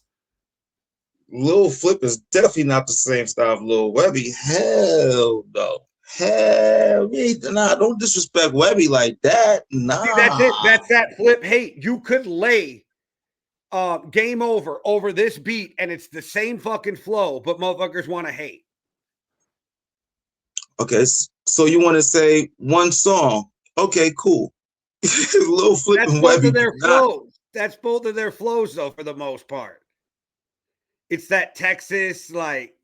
Lil Flip is definitely not the same style of Lil Webby. Hell no. Hell nah, don't disrespect Webby like that. Nah. See, that's it. That's that Flip hate. You could lay Game over this beat, and it's the same fucking flow, but motherfuckers want to hate. Okay, so you want to say one song. Okay, cool. Lil Flip That's and both Webby. of their flows. That's both of their flows, though, for the most part. It's that Texas, like,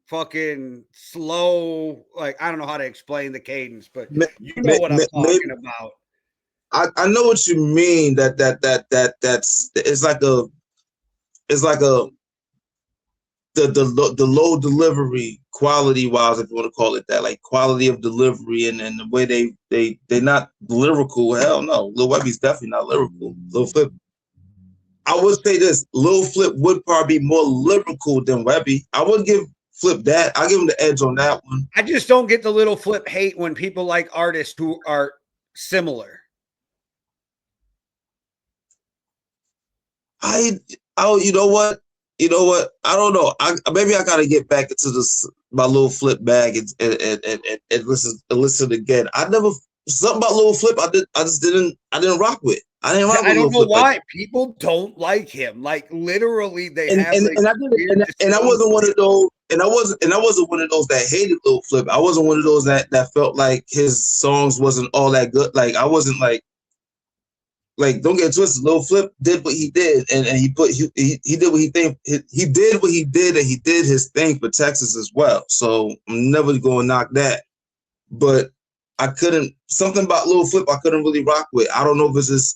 fucking slow, like, I don't know how to explain the cadence, but you know what I'm talking about. I know what you mean. That's it's like a the low delivery quality wise, if you want to call it that, like quality of delivery and the way they're not lyrical. Hell no, Lil Webby's definitely not lyrical. Lil Flip, I would say this: Lil Flip would probably be more lyrical than Webby. I would give Flip that. I'll give him the edge on that one. I just don't get the Little Flip hate when people like artists who are similar. You know what? I don't know. Maybe I gotta get back into my Lil Flip bag and listen again. Something about Lil Flip I didn't rock with. I didn't rock with. I don't know Flip why like people don't like him. Like literally, they and, have. And, like, and I wasn't one of those. And I wasn't one of those that hated Lil Flip. I wasn't one of those that felt like his songs wasn't all that good. Like I wasn't like don't get twisted. Lil Flip did what he did, and he did what he did what he did, and he did his thing for Texas as well. So I'm never going to knock that. But I couldn't, something about Lil Flip I couldn't really rock with. I don't know if it's his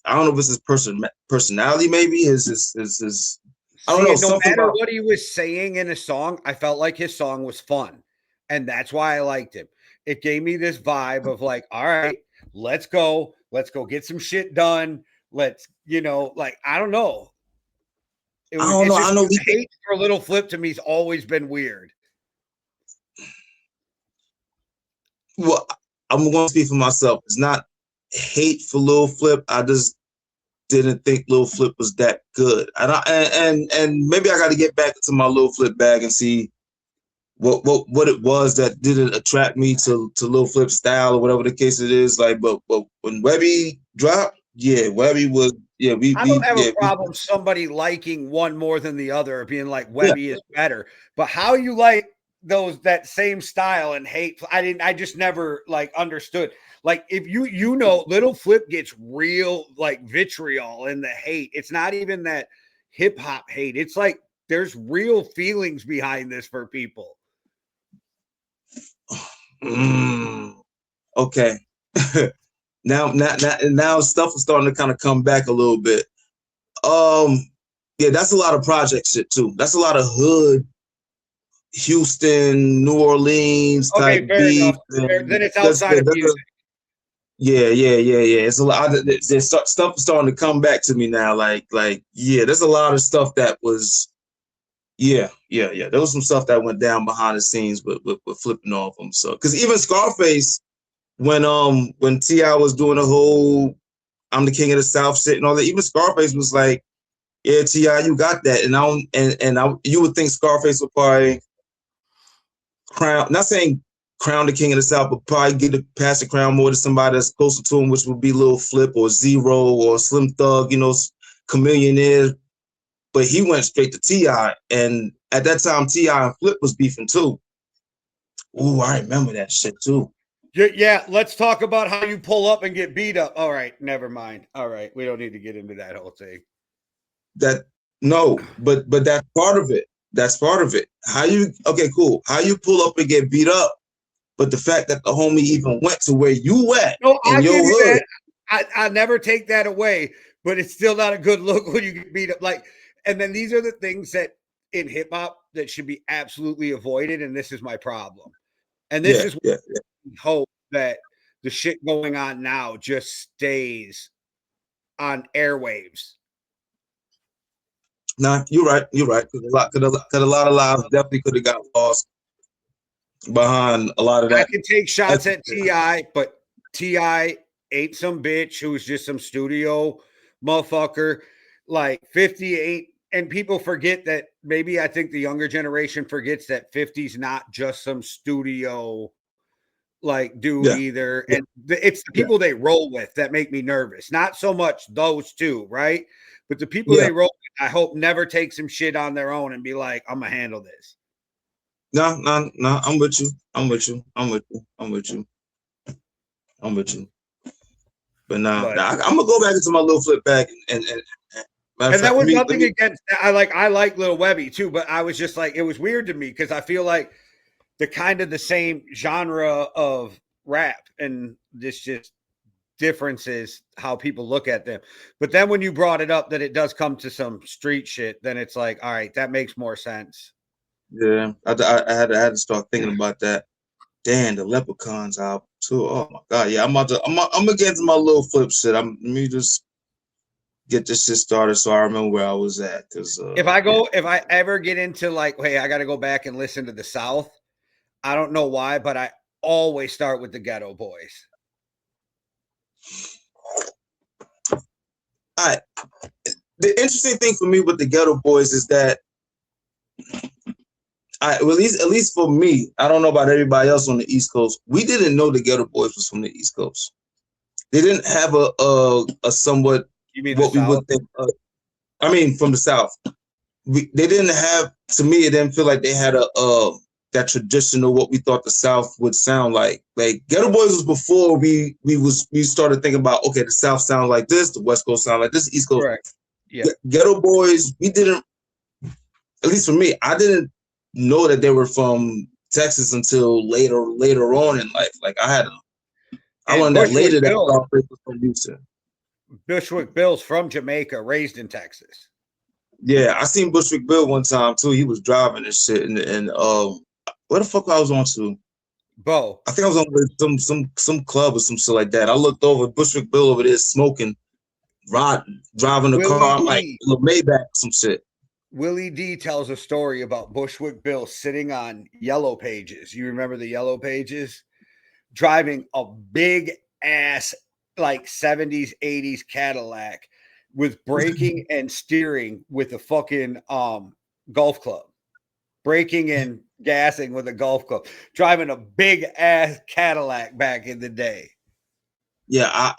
personality, maybe his I don't know. No matter what he was saying in a song, I felt like his song was fun, and that's why I liked him. It gave me this vibe of like, all right, let's go get some shit done. Let's, like, I don't know. I know hate for Little Flip to me has always been weird. Well, I'm going to speak for myself. It's not hate for Lil Flip. I just didn't think Lil Flip was that good. And maybe I got to get back into my Lil Flip bag and see what it was that didn't attract me to Lil Flip's style or whatever the case it is. Like, but when Webby dropped, Webby was, I don't have a problem somebody liking one more than the other or being like Webby is better. But how you like that same style and hate, I just never like understood. Like if Little Flip gets real like vitriol in the hate. It's not even that hip hop hate. It's like there's real feelings behind this for people. Okay. Now stuff is starting to kind of come back a little bit. Yeah, that's a lot of project shit too. That's a lot of hood, Houston, New Orleans type beat. Then it's outside of music. Yeah. It's a lot. There's stuff starting to come back to me now. Like, yeah, there's a lot of stuff that was, yeah. There was some stuff that went down behind the scenes with flipping off them. So, because even Scarface, when T.I. was doing the whole "I'm the King of the South" shit and all that, even Scarface was like, "Yeah, T.I., you got that." And you would think Scarface would probably not saying crown the King of the South, but probably get to pass the crown more to somebody that's closer to him, which would be Lil Flip or Zero or Slim Thug, Chamillionaire. But he went straight to T.I. And at that time, T.I. and Flip was beefing too. Ooh, I remember that shit too. Yeah, let's talk about how you pull up and get beat up. All right, never mind. All right, we don't need to get into that whole thing. But that's part of it. That's part of it. Okay, cool. How you pull up and get beat up, but the fact that the homie even went to where you at in your hood. I never take that away, but it's still not a good look when you get beat up. And then these are the things that in hip hop that should be absolutely avoided, and this is my problem. And this is what we hope that the shit going on now just stays on airwaves. Nah, you're right. Because a lot of lives definitely could have got lost behind a lot of that. I can take shots at T.I., but T.I. ain't some bitch who's just some studio motherfucker. Like 58, and people forget that. Maybe I think the younger generation forgets that 50's not just some studio dude either. And it's the people they roll with that make me nervous. Not so much those two, right? But the people they roll with, I hope never take some shit on their own and be like, I'm gonna handle this. No, I'm with you. But I'm gonna go back into my Lil Flip bag and that was nothing against. I like Lil Webby too, but I was just like, it was weird to me because I feel like the kind of the same genre of rap, and this just differences how people look at them. But then when you brought it up that it does come to some street shit, then it's like, all right, that makes more sense. Yeah, I had to start thinking about that. Damn, the Leprechauns album too. Oh my god, yeah, I'm gonna get into my Lil Flip shit. Let me just get this shit started so I remember where I was at. Because if I ever get into hey, I got to go back and listen to the South. I don't know why, but I always start with the Ghetto Boys. All right. The interesting thing for me with the Ghetto Boys is that at least for me, I don't know about everybody else on the East Coast. We didn't know the Ghetto Boys was from the East Coast. They didn't have a somewhat what we would think. From the South. They didn't have. To me, it didn't feel like they had that traditional what we thought the South would sound like. Like Ghetto Boys was before we started thinking about, okay, the South sounds like this, the West Coast sound like this, East Coast. Correct. Yeah. Ghetto Boys, we didn't. At least for me, I didn't know that they were from Texas until later on in life. Like I learned that later that Scarface was from Houston. Bushwick Bill's from Jamaica, raised in Texas. Yeah, I seen Bushwick Bill one time too. He was driving and shit, and where the fuck I was on to? Bo. I think I was on some club or some shit like that. I looked over Bushwick Bill over there smoking, driving the car like a Maybach, some shit. Willie D tells a story about Bushwick Bill sitting on Yellow Pages. You remember the Yellow Pages? Driving a big ass 70s, 80s Cadillac with braking and steering with a fucking golf club. Braking and gassing with a golf club. Driving a big ass Cadillac back in the day. Yeah,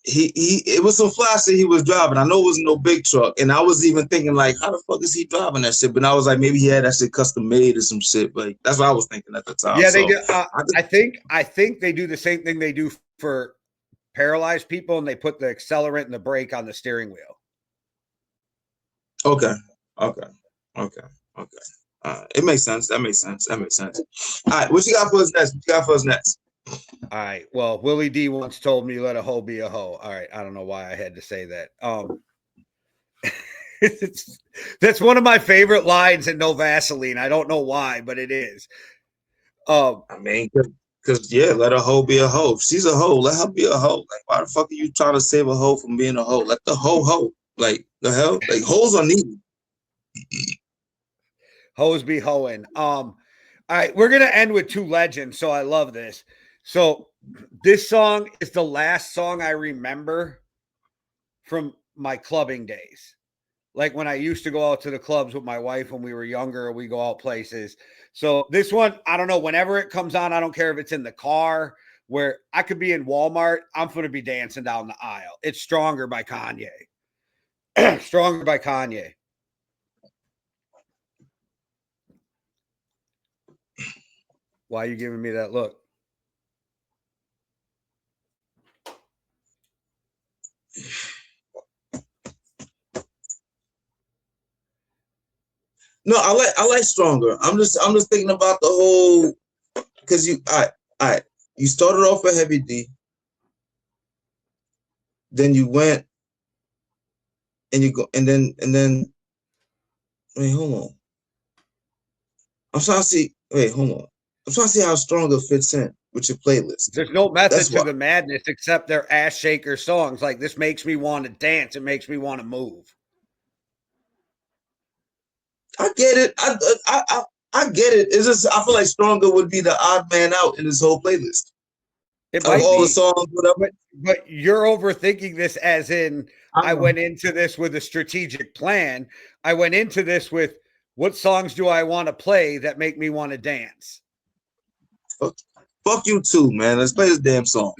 it was some flash that he was driving. I know it wasn't no big truck. And I was even thinking how the fuck is he driving that shit? But I was like, maybe he had that shit custom made or some shit. But that's what I was thinking at the time. Yeah, they do. I think they do the same thing they do for paralyzed people, and they put the accelerant and the brake on the steering wheel. Okay. It makes sense. That makes sense. All right, what you got for us next? All right. Well, Willie D once told me, "Let a hoe be a hoe." All right. I don't know why I had to say that. That's one of my favorite lines in No Vaseline. I don't know why, but it is. I mean, because let a hoe be a hoe. If she's a hoe, let her be a hoe. Like, why the fuck are you trying to save a hoe from being a hoe? Let the hoe. Like, the hell? Like, hoes are needed. Hoes be hoeing. All right, we're gonna end with two legends, so I love this. So this song is the last song I remember from my clubbing days. Like when I used to go out to the clubs with my wife when we were younger, we go out places. So this one, I don't know, whenever it comes on, I don't care if it's in the car, where I could be in Walmart, I'm going to be dancing down the aisle. It's Stronger by Kanye. Stronger by Kanye. Why are you giving me that look? No, I like Stronger. I'm just thinking about the whole, because you started off with Heavy D, then you went and you go and then wait, hold on. I'm trying to see. Wait, hold on. I'm trying to see how Stronger fits in with your playlist. There's no method to the madness except their ass shaker songs. Like, this makes me want to dance. It makes me want to move. I get it. I get it. It's just I feel like Stronger would be the odd man out in this whole playlist. It might all be, the songs, whatever. But you're overthinking this as in I went into this with a strategic plan. I went into this with what songs do I want to play that make me want to dance? Fuck you too, man. Let's play this damn song.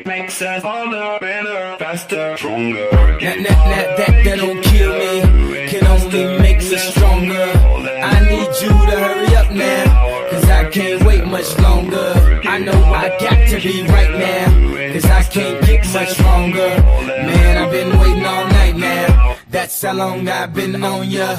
Makes us harder, better, faster, stronger. That don't kill me, can only make us stronger. I need you to hurry up now, cause I can't wait much longer. I know I got to be right now, cause I can't get much stronger. Man, I've been waiting all night now. That's how long I've been on ya.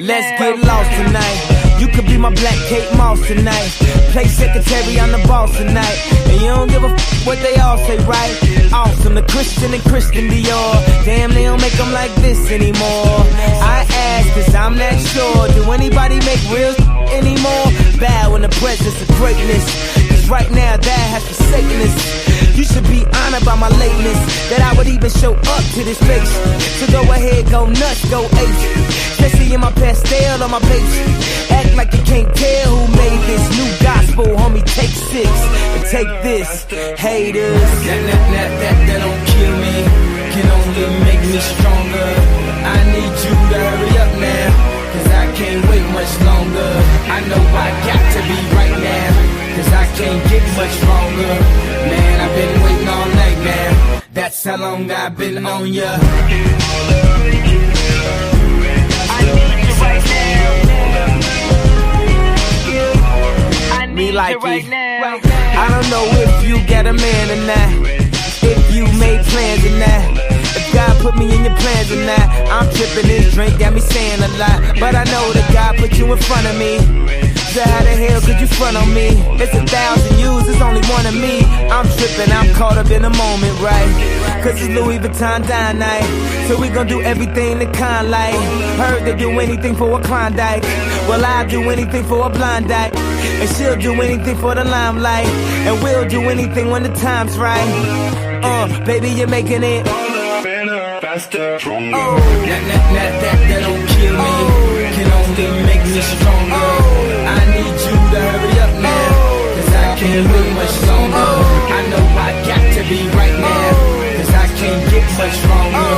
Let's get lost tonight. You could be my Black Kate Moss tonight. Play secretary on the boss tonight. And you don't give a what they all say, right? Awesome, the Christian and Christian Dior. Damn, they don't make them like this anymore. I ask, cause I'm not sure. Do anybody make real anymore? Bow in the presence of greatness. Cause right now that has forsaken us. You should be honored by my lateness, that I would even show up to this place. So go ahead, go nuts, go ape. Especially in my pastel on my page. Act like you can't tell who made this new gospel, homie. Take 6 and take this, haters. That don't kill me, can only make me stronger. I need you to hurry up now, cause I can't wait much longer. I know I got to be right now, cause I can't get much stronger. Man, I've been waiting all night now. That's how long I've been on ya. I need you right now. I need you right now. I don't know if you got a man or not, if you made plans or not. If God put me in your plans or not. I'm tripping, this drink got me saying a lot, but I know that God put you in front of me. So how the hell could you front on me? It's 1,000 yous, it's only one of me. I'm tripping, I'm caught up in the moment, right? Cause it's Louis Vuitton dine night, so we gon' do everything the kind like. Heard they do anything for a Klondike. Well, I'll do anything for a blind dyke, and she'll do anything for the limelight, and we'll do anything when the time's right. Baby, you're making it better, faster, stronger. That don't kill me, can only make me stronger. I need you to hurry up now, cause I can't wait much longer. I know I got to be right now, cause I can't get much stronger.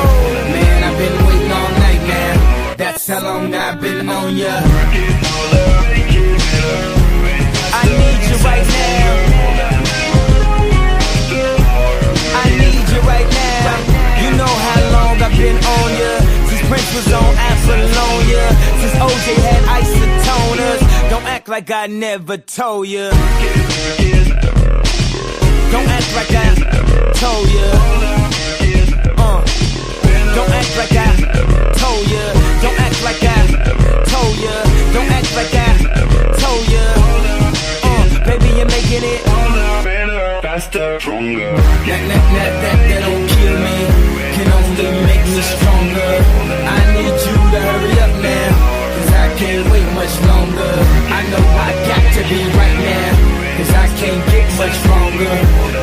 Man, I've been waiting all night now. That's how long I've been on ya. I need you right now. I need you right now. You know how long I've been on ya, since Prince was on Apollonia, since OJ had isotoners. Don't act like I never told ya. Don't act like I told ya. Don't act like I told ya. Don't act like I told ya. Don't act like I told ya. Baby, you're making it faster, stronger. That don't kill me, can only make me stronger. I need you to hurry up now, cause I can't wait much longer. I know I got to be right now, cause I can't get much stronger.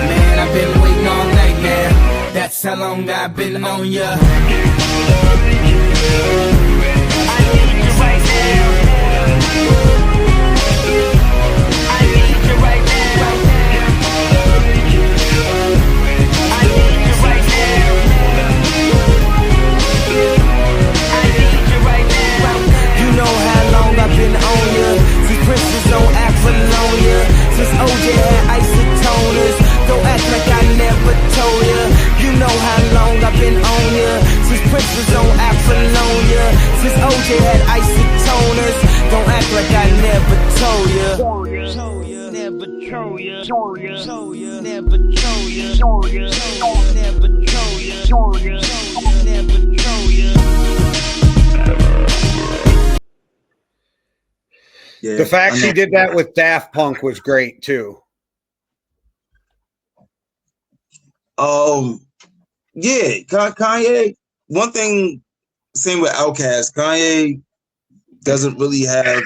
Man, I've been waiting all night now. That's how long I've been on ya. I need you right now. I need you right now. I need you right now. I need you right now. You know how long I've been on ya. Since Princess on Apollonia. Since OJ had isotoners. Don't act like I never told ya. You know how long I've been on ya. Since Princess on Apollonia. Since OJ had isotoners. Don't act like I never told ya. Never told ya. Never told ya. Never told ya. Never told ya. Yeah, The fact she did that with Daft Punk was great too. Yeah, Kanye. One thing, same with Outkast. Kanye doesn't really have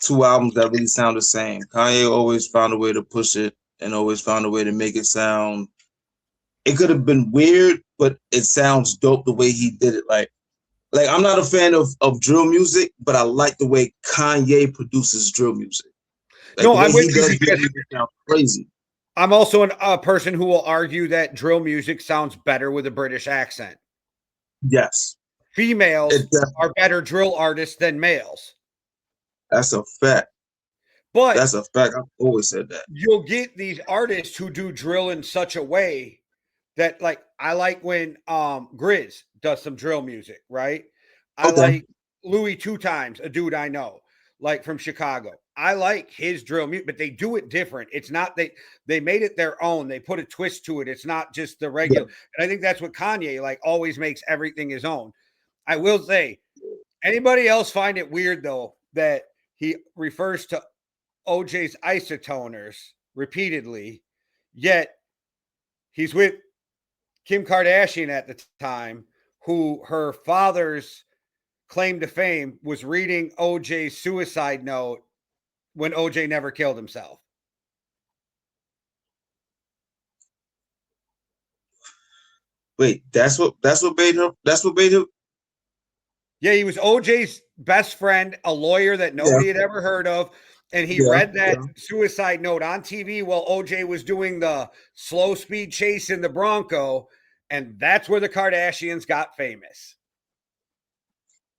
two albums that really sound the same. Kanye always found a way to push it and always found a way to make it sound. It could have been weird, but it sounds dope the way he did it. Like I'm not a fan of drill music, but I like the way Kanye produces drill music. Like, no, I'm with you. It sounds crazy. I'm also a person who will argue that drill music sounds better with a British accent. Yes. Females are better drill artists than males. That's a fact. But that's a fact. I've always said that. You'll get these artists who do drill in such a way that, like, I like when Grizz does some drill music, right? I like Louis Two Times, a dude I know, like from Chicago. I like his drill music, but they do it different. It's not they made it their own. They put a twist to it. It's not just the regular. And I think that's what Kanye like always makes everything his own. I will say, anybody else find it weird though that he refers to OJ's isotoners repeatedly, yet he's with Kim Kardashian at the time, who her father's claim to fame was reading OJ's suicide note when OJ never killed himself. Wait, that's what made him. Yeah, he was OJ's best friend, a lawyer that nobody had ever heard of. And he read that suicide note on TV while OJ was doing the slow speed chase in the Bronco. And that's where the Kardashians got famous.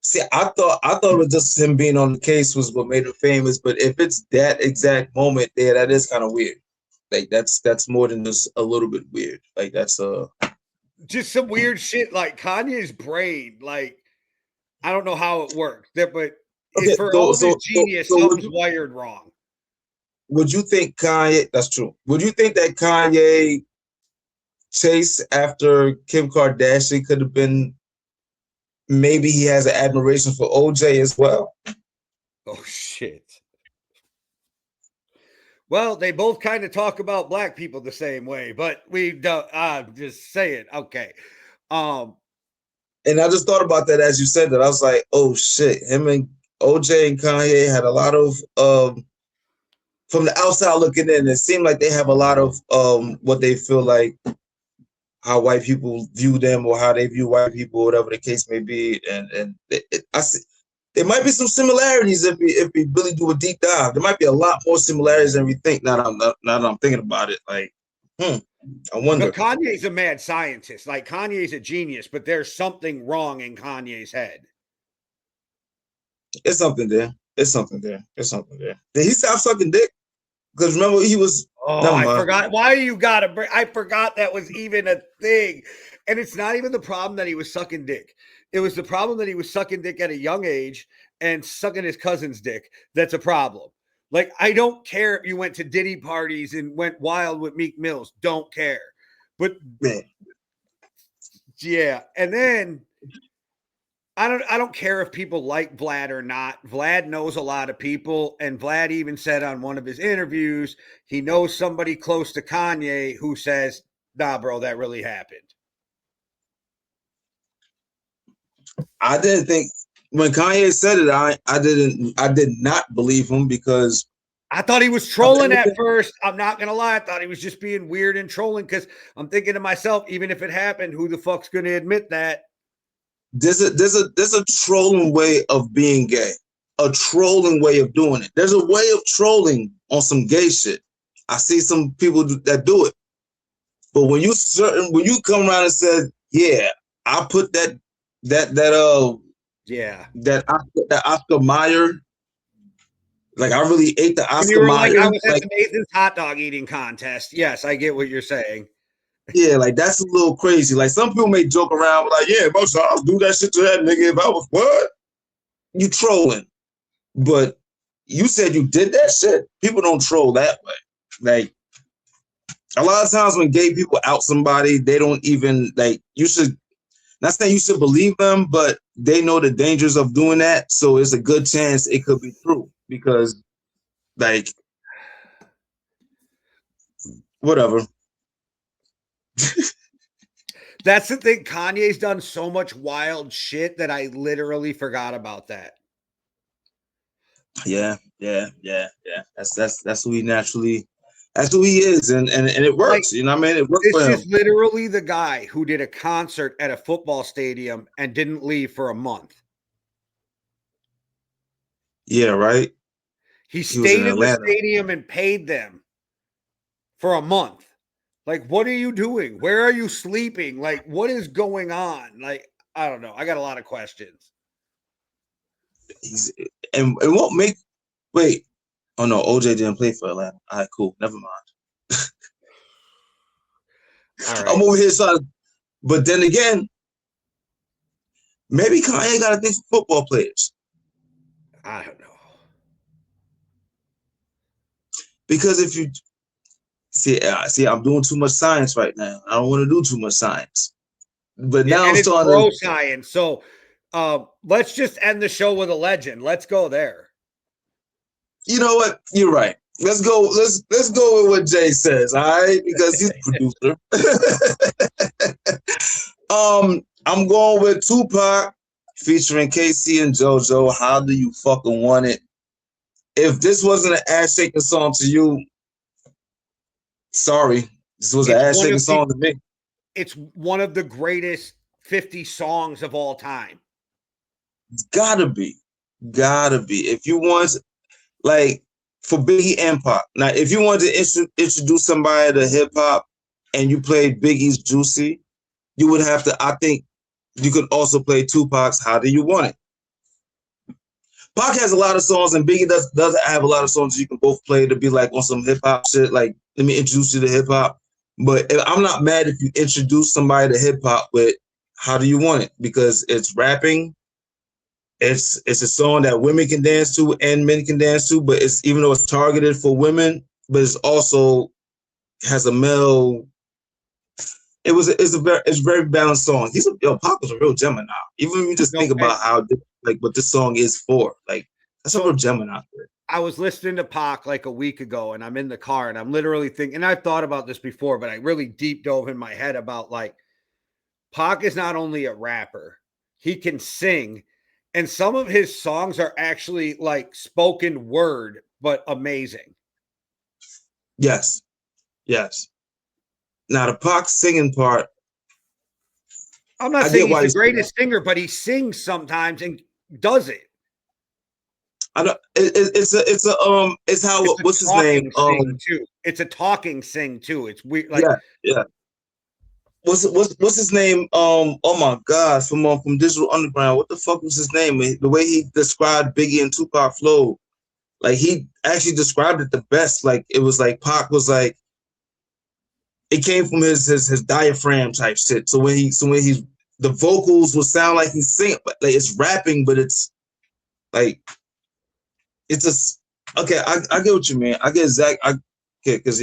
See, I thought it was just him being on the case was what made him famous. But if it's that exact moment there, that is kind of weird. Like that's more than just a little bit weird. Like that's just some weird shit. Like Kanye's brain, like I don't know how it works. But for all of his genius, something's wired wrong. Would you think Kanye? That's true. Would you think that Kanye chase after Kim Kardashian could have been? Maybe he has an admiration for OJ as well. Oh, shit. Well, they both kind of talk about black people the same way, but we don't just say it. Okay. And I just thought about that as you said that. I was like, oh shit, him and OJ and Kanye had a lot of from the outside looking in, it seemed like they have a lot of what they feel like how white people view them or how they view white people, whatever the case may be. And I see there might be some similarities if we really do a deep dive. There might be a lot more similarities than we think. Now that I'm thinking about it, like, I wonder. But Kanye's a mad scientist. Like Kanye's a genius, but there's something wrong in Kanye's head. It's something there. It's something there. It's something there. Did he stop sucking dick? Because remember he was. Oh, I forgot. Why you gotta bring? I forgot that was even a thing. And it's not even the problem that he was sucking dick. It was the problem that he was sucking dick at a young age and sucking his cousin's dick. That's a problem. Like, I don't care if you went to Diddy parties and went wild with Meek Mills. Don't care. But Yeah, and then I don't care if people like Vlad or not. Vlad knows a lot of people, and Vlad even said on one of his interviews he knows somebody close to Kanye who says, "Nah, bro, that really happened." I didn't think when Kanye said it, I did not believe him because I thought he was trolling at first. I'm not gonna lie. I thought he was just being weird and trolling because I'm thinking to myself, even if it happened, who the fuck's gonna admit that? there's a trolling way of being gay, a trolling way of doing it. There's a way of trolling on some gay shit. I see some people that do it, but when you come around and said, "Yeah, I put that Oscar Mayer." Like I really ate the Oscar you were Mayer. Like I was at the Nathan's hot dog eating contest. Yes, I get what you're saying. Yeah, like that's a little crazy. Like some people may joke around, like, "Yeah, most I'll do that shit to that nigga if I was what?" You trolling, but you said you did that shit. People don't troll that way. Like a lot of times when gay people out somebody, they don't even like. You should not saying you should believe them, but they know the dangers of doing that. So it's a good chance it could be true. Because, like, whatever. That's the thing. Kanye's done so much wild shit that I literally forgot about that. Yeah. That's who he naturally. That's who he is, and it works. Like, you know what I mean? It works for him. This is literally the guy who did a concert at a football stadium and didn't leave for a month. Yeah, right. He stayed in the stadium and paid them for a month. Like, what are you doing? Where are you sleeping? Like, what is going on? Like, I don't know. I got a lot of questions. And it won't make. Wait. Oh no, OJ didn't play for Atlanta. All right, cool. Never mind. All right. I'm over here, son. But then again, maybe Kanye got a thing for football players. I don't know. Because if you see, I'm doing too much science right now. I don't want to do too much science. But now I'm starting pro science. So let's just end the show with a legend. Let's go there. You know what? You're right. Let's go. Let's go with what Jay says. All right, because he's the producer. I'm going with Tupac featuring Casey and JoJo. How do you fucking want it? If this wasn't an ass-shaking song to you, sorry. This was an ass-shaking song to me. It's one of the greatest 50 songs of all time. It's gotta be. If you want, like, for Biggie and Pac. Now, if you wanted to introduce somebody to hip-hop and you played Biggie's Juicy, you would have to, I think, you could also play Tupac's How Do You Want It? Pac has a lot of songs, and Biggie doesn't have a lot of songs you can both play to be like on some hip hop shit. Like, let me introduce you to hip hop. But I'm not mad if you introduce somebody to hip hop with How Do You Want It? Because it's rapping. It's a song that women can dance to and men can dance to. But it's even though it's targeted for women, but it's also has a male. It's a very balanced song. Pac was a real Gemini. Even when you just think about how like what this song is for, like that's a real Gemini. I was listening to Pac like a week ago, and I'm in the car, and I'm literally thinking, and I've thought about this before, but I really deep dove in my head about like Pac is not only a rapper, he can sing, and some of his songs are actually like spoken word, but amazing. Yes. Now the Pac singing part. I'm not saying he's the greatest singer, but he sings sometimes and does it. I don't. It's how. What's his name? Too. It's a talking sing too. It's weird. Like yeah. What's his name? Oh my God! From Digital Underground. What the fuck was his name? The way he described Biggie and Tupac flow, like he actually described it the best. Like it was like Pac was like. It came from his diaphragm type shit. So when he's the vocals will sound like he's singing, but like it's rapping, but it's like it's okay. I get what you mean. I get Zach. Because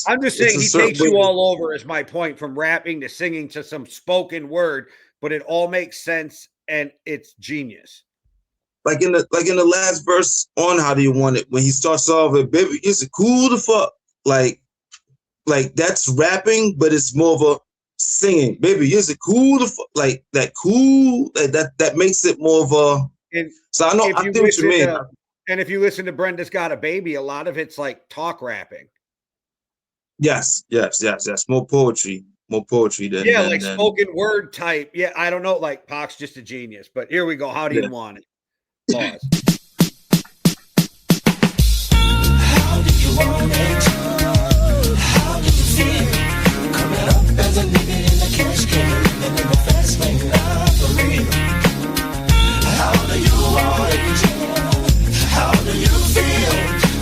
I'm just saying he takes you all over. Is my point, from rapping to singing to some spoken word, but it all makes sense and it's genius. Like in the last verse on How Do You Want It, when he starts off with "Baby, is it cool to fuck?" Like that's rapping, but it's more of a singing. "Baby, is it cool to fuck?" Like that cool, that makes it more of a. So I think what you mean. And if you listen to Brenda's Got a Baby, a lot of it's like talk rapping. Yes. More poetry than like spoken word type. Yeah, I don't know. Like Pac's just a genius. But here we go. How do you want it? Pause. How do you want it? How do you feel? Coming up as a nigga in the cash can, living in the fast lane, not for real. How do you want it? How do you feel?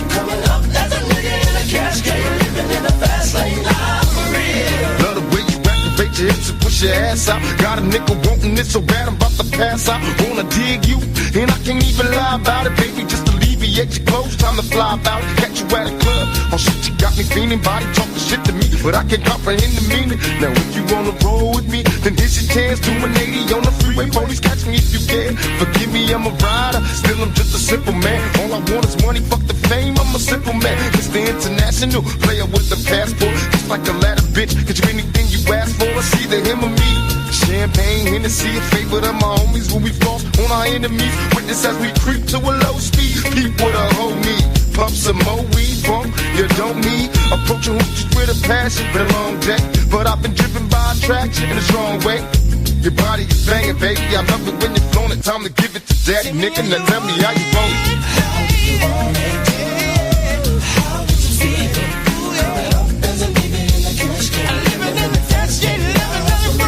Coming up as a nigga in the cash can, living in the fast lane, not for real. Love the way you activate your hips and push your ass out. Got a nigga wanting it so bad I'm about to pass out. Wanna dig you, and I can't even lie about it, baby. Just alleviate your clothes, time to fly about it. Catch you at a club, oh shit, you got me feeling. Body talking shit to me, but I can't comprehend the meaning. Now if you wanna roll with me, then here's your chance. Do an 80 on the freeway, police catch me if you can. Forgive me, I'm a rider, still I'm just a simple man. All I want is money, fuck the fame, I'm a simple man. Mr. International, player with the passport. Just like a ladder, bitch, get you anything you ask for. It's either him or me. Champagne, Hennessy, a favorite of my homies when we floss on our enemies. Witness as we creep to a low speed. Keep with a whole need. Pump some more weed from you don't need. Approaching hoochies with a passion. Been a long day, but I've been driven by attraction in a strong way. Your body is banging, baby. I love it when you're flown it. Time to give it to daddy, nigga. Now tell me how you want it. How do you want it? How do you feel? Coming up as a nigga in the cash can, living in the fast lane, living in the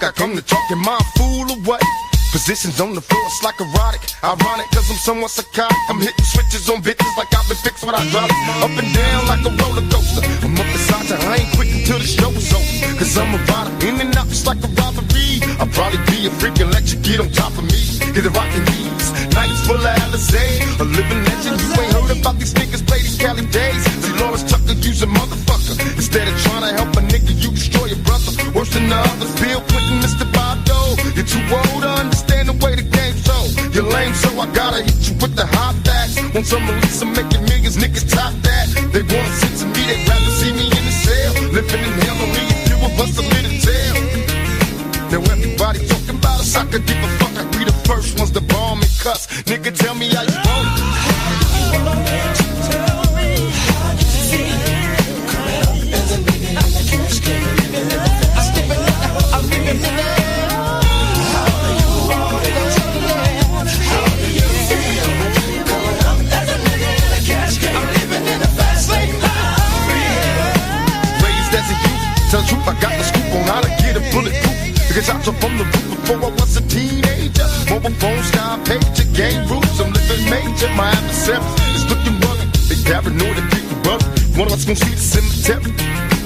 I come to talk, am I a fool or what? Positions on the floor, it's like erotic. Ironic, cause I'm somewhat psychotic. I'm hitting switches on bitches like I've been fixed when I drop it. Up and down like a roller coaster. I'm up beside you, I ain't quick until the show's over. Cause I'm a rider, in and out just like a robbery. I'll probably be a freak and let you get on top of me. Hit the rockin' knees, nights full of Alizé. A living legend, you ain't heard about these niggas play these Cali days. Dolores Tucker, use a motherfucker. Instead of trying to help a nigga, you destroy your brother. Worse than the others, Bill Clinton, Mr. Bado. You're too old to understand the way the game's so. You're lame, so I gotta hit you with the hot facts. Want some release, I'm making millions, niggas top that. They wanna sit to me, they'd rather see me in the cell. Living in hell, only a few of us a little tell. Now everybody talking about us, I could give a fuck. I be the first ones to bomb and cuss. Nigga, tell me how you want it. Tell me how you feel. Coming up as a nigga in the cash can, living in the fast lane. I'm living in the. How do you want it? How do you feel? Coming up as a nigga in the cash can, I'm living in the fast lane. Raised as a youth, tell the truth, I got the scoop on how to get a bulletproof. Because I took from the roof before I was a teenager. Mobile phone, sky pager, game rules, I'm living major. My adversary is looking rugged. They paranoid and people bug. One of us gon' see the cemetery.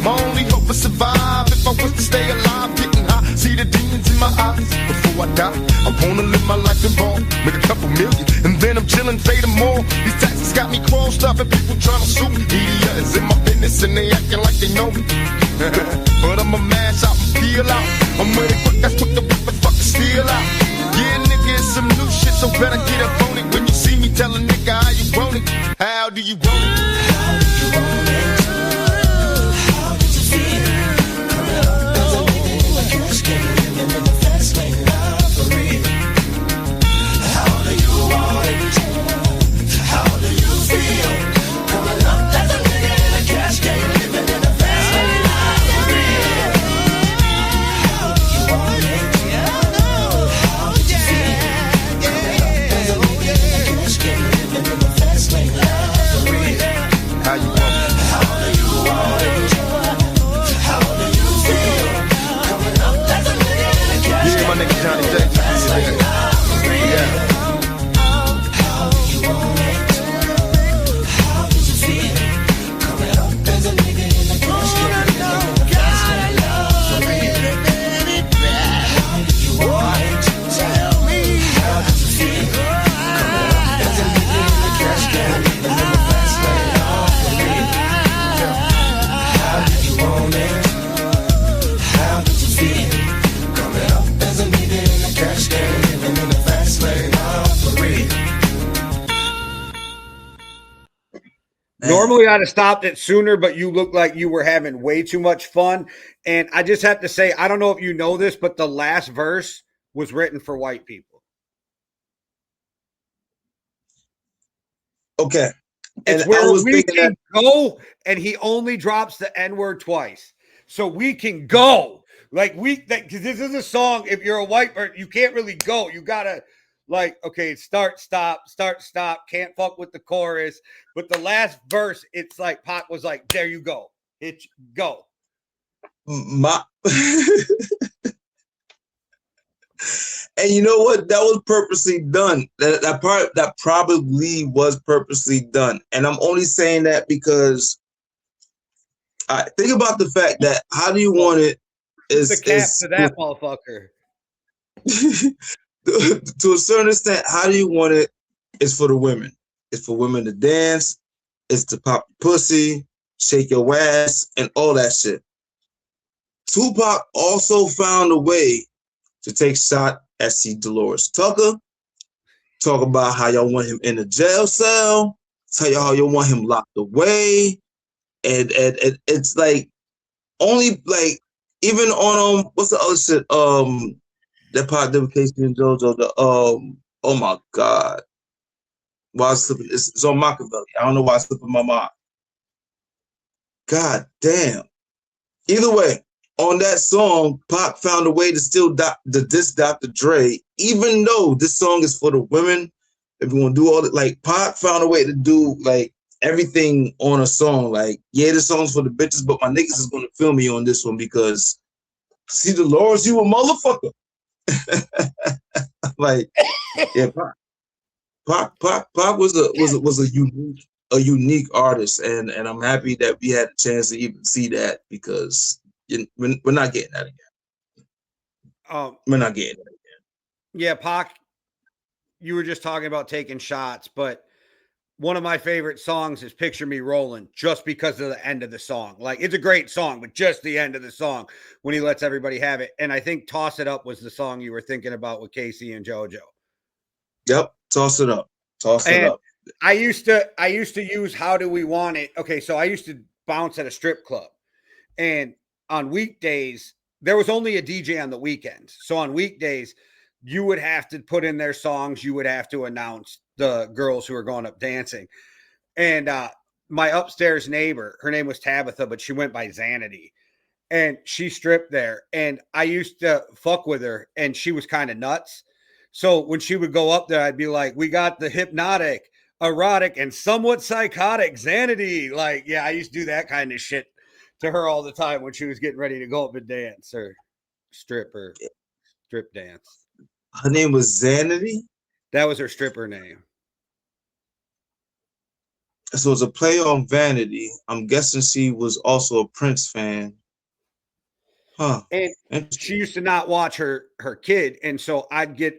My only hope is survive. If I was to stay alive, getting high, see the demons in my eyes. Before I die, I wanna live my life in ball, make a couple million, and then I'm chillin', fade them all. These taxes got me crossed up and people tryna sue me. Media is in my business and they acting like they know me. But I'ma mash out and peel out. I'm with it quick, that's what the whip and fucking steal out. Yeah, nigga, it's some new shit, so better get up on it. When you see me, tell a nigga how you want it. How do you want it? How do you want it? How did you feel? Coming up as a nigga in the cash can, living in the fast lane, not for real. How do you want it? How do you feel? Coming up as a nigga in the cash can, living in the fast lane, not for real. How do you want it? How did you feel? Coming up as a nigga in the cash can, living in the fast lane, not for real. How Normally I'd have stopped it sooner, but you look like you were having way too much fun. And I just have to say, I don't know if you know this, but the last verse was written for white people. Okay. It's And where I was we thinking can that go, and he only drops the N-word twice. So we can go. Like, because this is a song, if you're a white person, you can't really go. You gotta, like, okay, start, stop, can't fuck with the chorus. But the last verse, it's like Pac was like, there you go. It's go. my and you know what? That was purposely done. That part that probably was purposely done. And I'm only saying that because I think about the fact that how do you want it Is the cap to that motherfucker. to a certain extent, how do you want it is for the women. It's for women to dance, it's to pop pussy, shake your ass, and all that shit. Tupac also found a way to take shot at C. Dolores Tucker, talk about how y'all want him in a jail cell, tell y'all how you want him locked away, and it's like only like even on what's the other shit that part did with Casey and JoJo the oh my god, why it's slipping, it's on Machiavelli. I don't know why it's slipping my mind. God damn. Either way, on that song, Pac found a way to still diss Dr. Dre, even though this song is for the women. If you want to do all that, like Pac found a way to do like everything on a song. Like, yeah, this song's for the bitches, but my niggas is gonna feel me on this one because see Dolores, you a motherfucker. Like, yeah, Pac was a unique artist, and I'm happy that we had a chance to even see that because we're not getting that again. We're not getting that again. Yeah, Pac, you were just talking about taking shots, but one of my favorite songs is Picture Me Rolling, just because of the end of the song. Like, it's a great song, but just the end of the song when he lets everybody have it. And I think Toss It Up was the song you were thinking about with Casey and JoJo. Yep, Toss It Up. Toss It Up. I used to use How Do We Want It? Okay, so I used to bounce at a strip club. And on weekdays, there was only a DJ on the weekends. So on weekdays, you would have to put in their songs. You would have to announce the girls who are going up dancing. And my upstairs neighbor, her name was Tabitha, but she went by Xanity. And she stripped there. And I used to fuck with her, and she was kind of nuts. So when she would go up there, I'd be like, we got the hypnotic, erotic, and somewhat psychotic Xanity. Like, yeah, I used to do that kind of shit to her all the time when she was getting ready to go up and dance or strip dance. Her name was Xanity? That was her stripper name. So it's a play on Vanity. I'm guessing she was also a Prince fan. Huh. And she used to not watch her kid. And so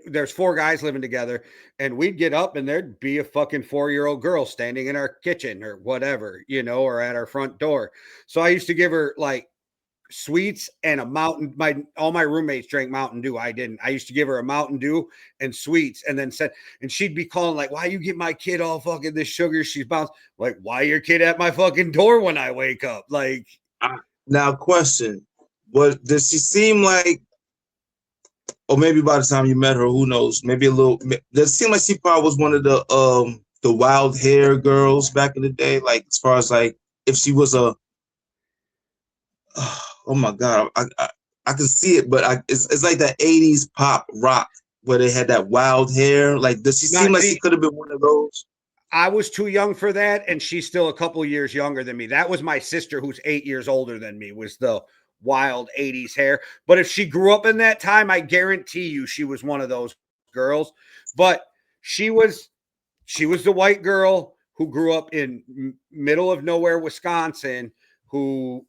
there's 4 guys living together, and we'd get up and there'd be a fucking 4-year-old girl standing in our kitchen or whatever, or at our front door. So I used to give her like sweets and a Mountain. All my roommates drank Mountain Dew. I didn't. I used to give her a Mountain Dew and sweets, and then and she'd be calling like, why you get my kid all fucking this sugar? She's bounced. Like, why your kid at my fucking door when I wake up? Like, now question. What does she seem like? Or maybe by the time you met her, who knows? Maybe a little. Does it seem like she probably was one of the wild hair girls back in the day? Like, as far as like, if she was a, oh my god, I can see it, but it's like that 80s pop rock where they had that wild hair. Like, does she seem like she could have been one of those? I was too young for that, and she's still a couple years younger than me. That was my sister, who's 8 years older than me, was the wild 80s hair. But if she grew up in that time, I guarantee you she was one of those girls. But she was the white girl who grew up in middle of nowhere, Wisconsin, who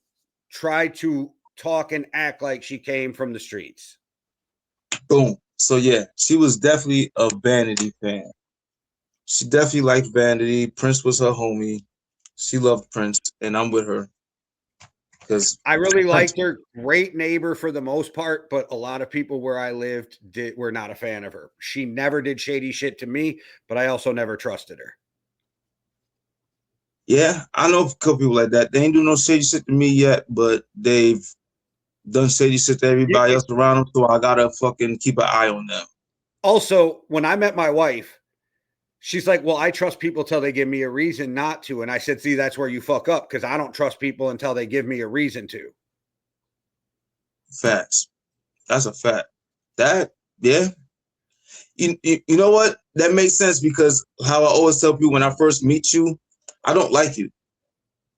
tried to talk and act like she came from the streets. Boom. So yeah, she was definitely a Vanity fan. She definitely liked Vanity. Prince was her homie. She loved Prince, and I'm with her. Because I really liked her. Great neighbor for the most part, but a lot of people where I lived were not a fan of her. She never did shady shit to me, but I also never trusted her. Yeah, I know a couple people like that. They ain't do no shady shit to me yet, but they've done shady shit to everybody else around them, so I gotta fucking keep an eye on them. Also, when I met my wife, she's like, well, I trust people till they give me a reason not to. And I said, see, that's where you fuck up, because I don't trust people until they give me a reason to. Facts. That's a fact. That, yeah. You know what? That makes sense, because how I always tell people when I first meet you, I don't like you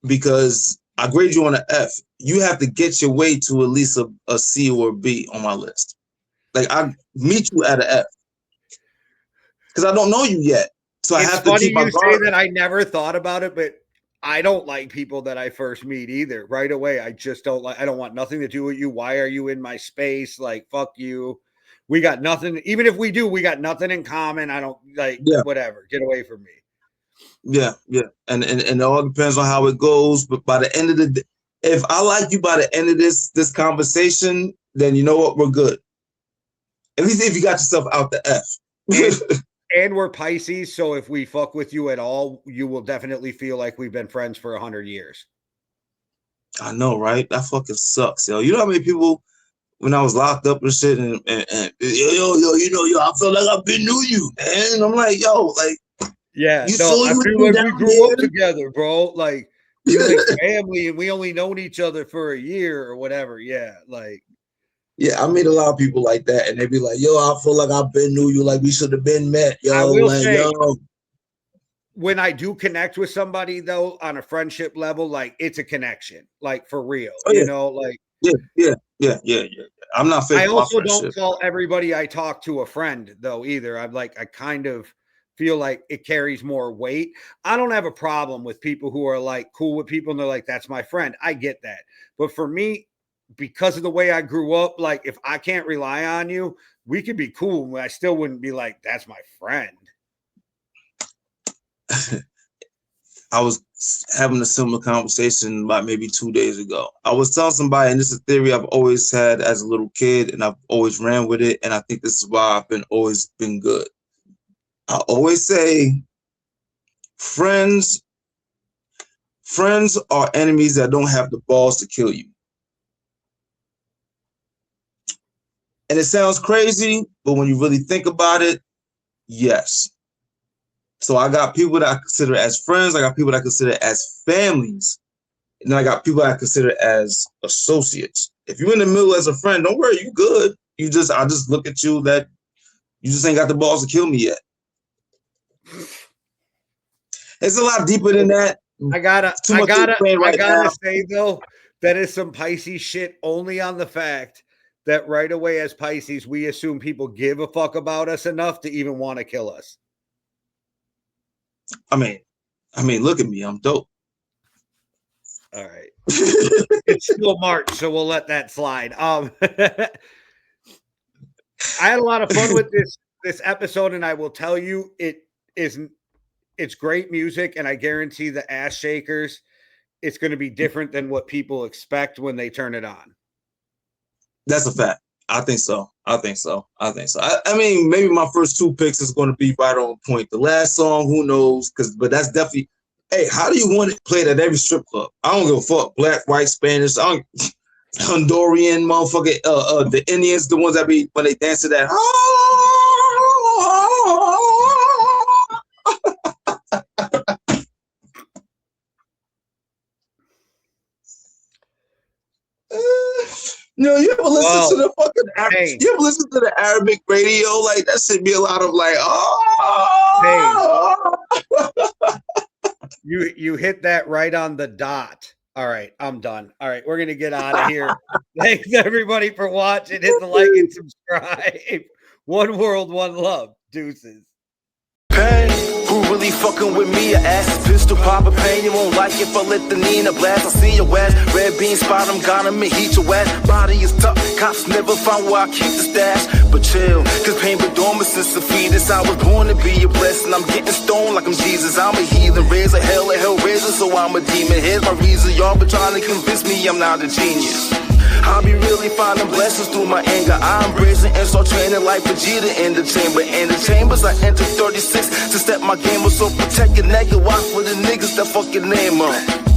because I grade you on an F. You have to get your way to at least a C or a B on my list. Like, I meet you at an F because I don't know you yet. So I have to keep my guard. It's funny you say that. I never thought about it, but I don't like people that I first meet either. Right away, I just don't like. I don't want nothing to do with you. Why are you in my space? Like, fuck you. We got nothing. Even if we do, we got nothing in common. I don't like. Yeah. Whatever. Get away from me. Yeah, yeah, and it all depends on how it goes. But by the end of the day, if I like you by the end of this conversation, then you know what, we're good. At least if you got yourself out the F. And we're Pisces, so if we fuck with you at all, you will definitely feel like we've been friends for 100 years. I know, right? That fucking sucks, yo. You know how many people, when I was locked up and shit, and yo, I feel like I've been knew you, man. And I'm like, yo, like. Yeah, I feel like we grew up together, bro. Like, we're like family, and we only known each other for a year or whatever. Yeah, like. Yeah, I meet a lot of people like that, and they be like, yo, I feel like I've been knew you, like we should have been met, yo. I will like, say, yo. When I do connect with somebody, though, on a friendship level, like, it's a connection, like, for real. Oh, yeah. You know, like. Yeah. I'm not fake. I also don't call everybody I talk to a friend, though, either. I'm like, I kind of feel like it carries more weight. I don't have a problem with people who are like cool with people and they're like, that's my friend. I get that. But for me, because of the way I grew up, like, if I can't rely on you, we could be cool. I still wouldn't be like, that's my friend. I was having a similar conversation about maybe 2 days ago. I was telling somebody, and this is a theory I've always had as a little kid, and I've always ran with it. And I think this is why I've always been good. I always say friends are enemies that don't have the balls to kill you. And it sounds crazy, but when you really think about it, yes. So I got people that I consider as friends. I got people that I consider as families. And then I got people that I consider as associates. If you're in the middle as a friend, don't worry, you good. I just look at you that you just ain't got the balls to kill me yet. It's a lot deeper than that. I gotta say though, that is some Pisces shit only on the fact that right away as Pisces, we assume people give a fuck about us enough to even want to kill us. I mean, look at me, I'm dope. All right. It's still March, so we'll let that slide. I had a lot of fun with this episode, and I will tell you, it's great music, and I guarantee the Ass Shakers, it's going to be different than what people expect when they turn it on. That's a fact. I think so. I mean, maybe my first two picks is going to be right on point. The last song, who knows? But that's definitely. Hey, how do you want it played at every strip club? I don't give a fuck. Black, white, Spanish, Honduran, motherfucker. The Indians, the ones that be when they dance to that. No, you ever listen to the fucking you ever listen to the Arabic radio? Like that should be a lot of like, You hit that right on the dot. All right, I'm done. All right, we're gonna get out of here. Thanks everybody for watching. Hit the like and subscribe. One world, one love. Deuces. Pain, who really fucking with me? Your ass is pistol popper pain. You won't like it if I let the Nina blast. I see your ass, red bean spot, I'm gonna heat your ass. Body is tough, cops never found where I keep the stash. But chill, cause pain been dormant since the fetus. I was born to be a blessing. I'm getting stoned like I'm Jesus. I'm a heathen, raise a hell raiser, so I'm a demon. Here's my reason, y'all been trying to convince me I'm not a genius. I'll be really finding blessings through my anger. I'm brazen and start training like Vegeta in the chamber. In the chambers, I entered 36 to step my game up. So protect your nigga, watch for the niggas that fuck your name up.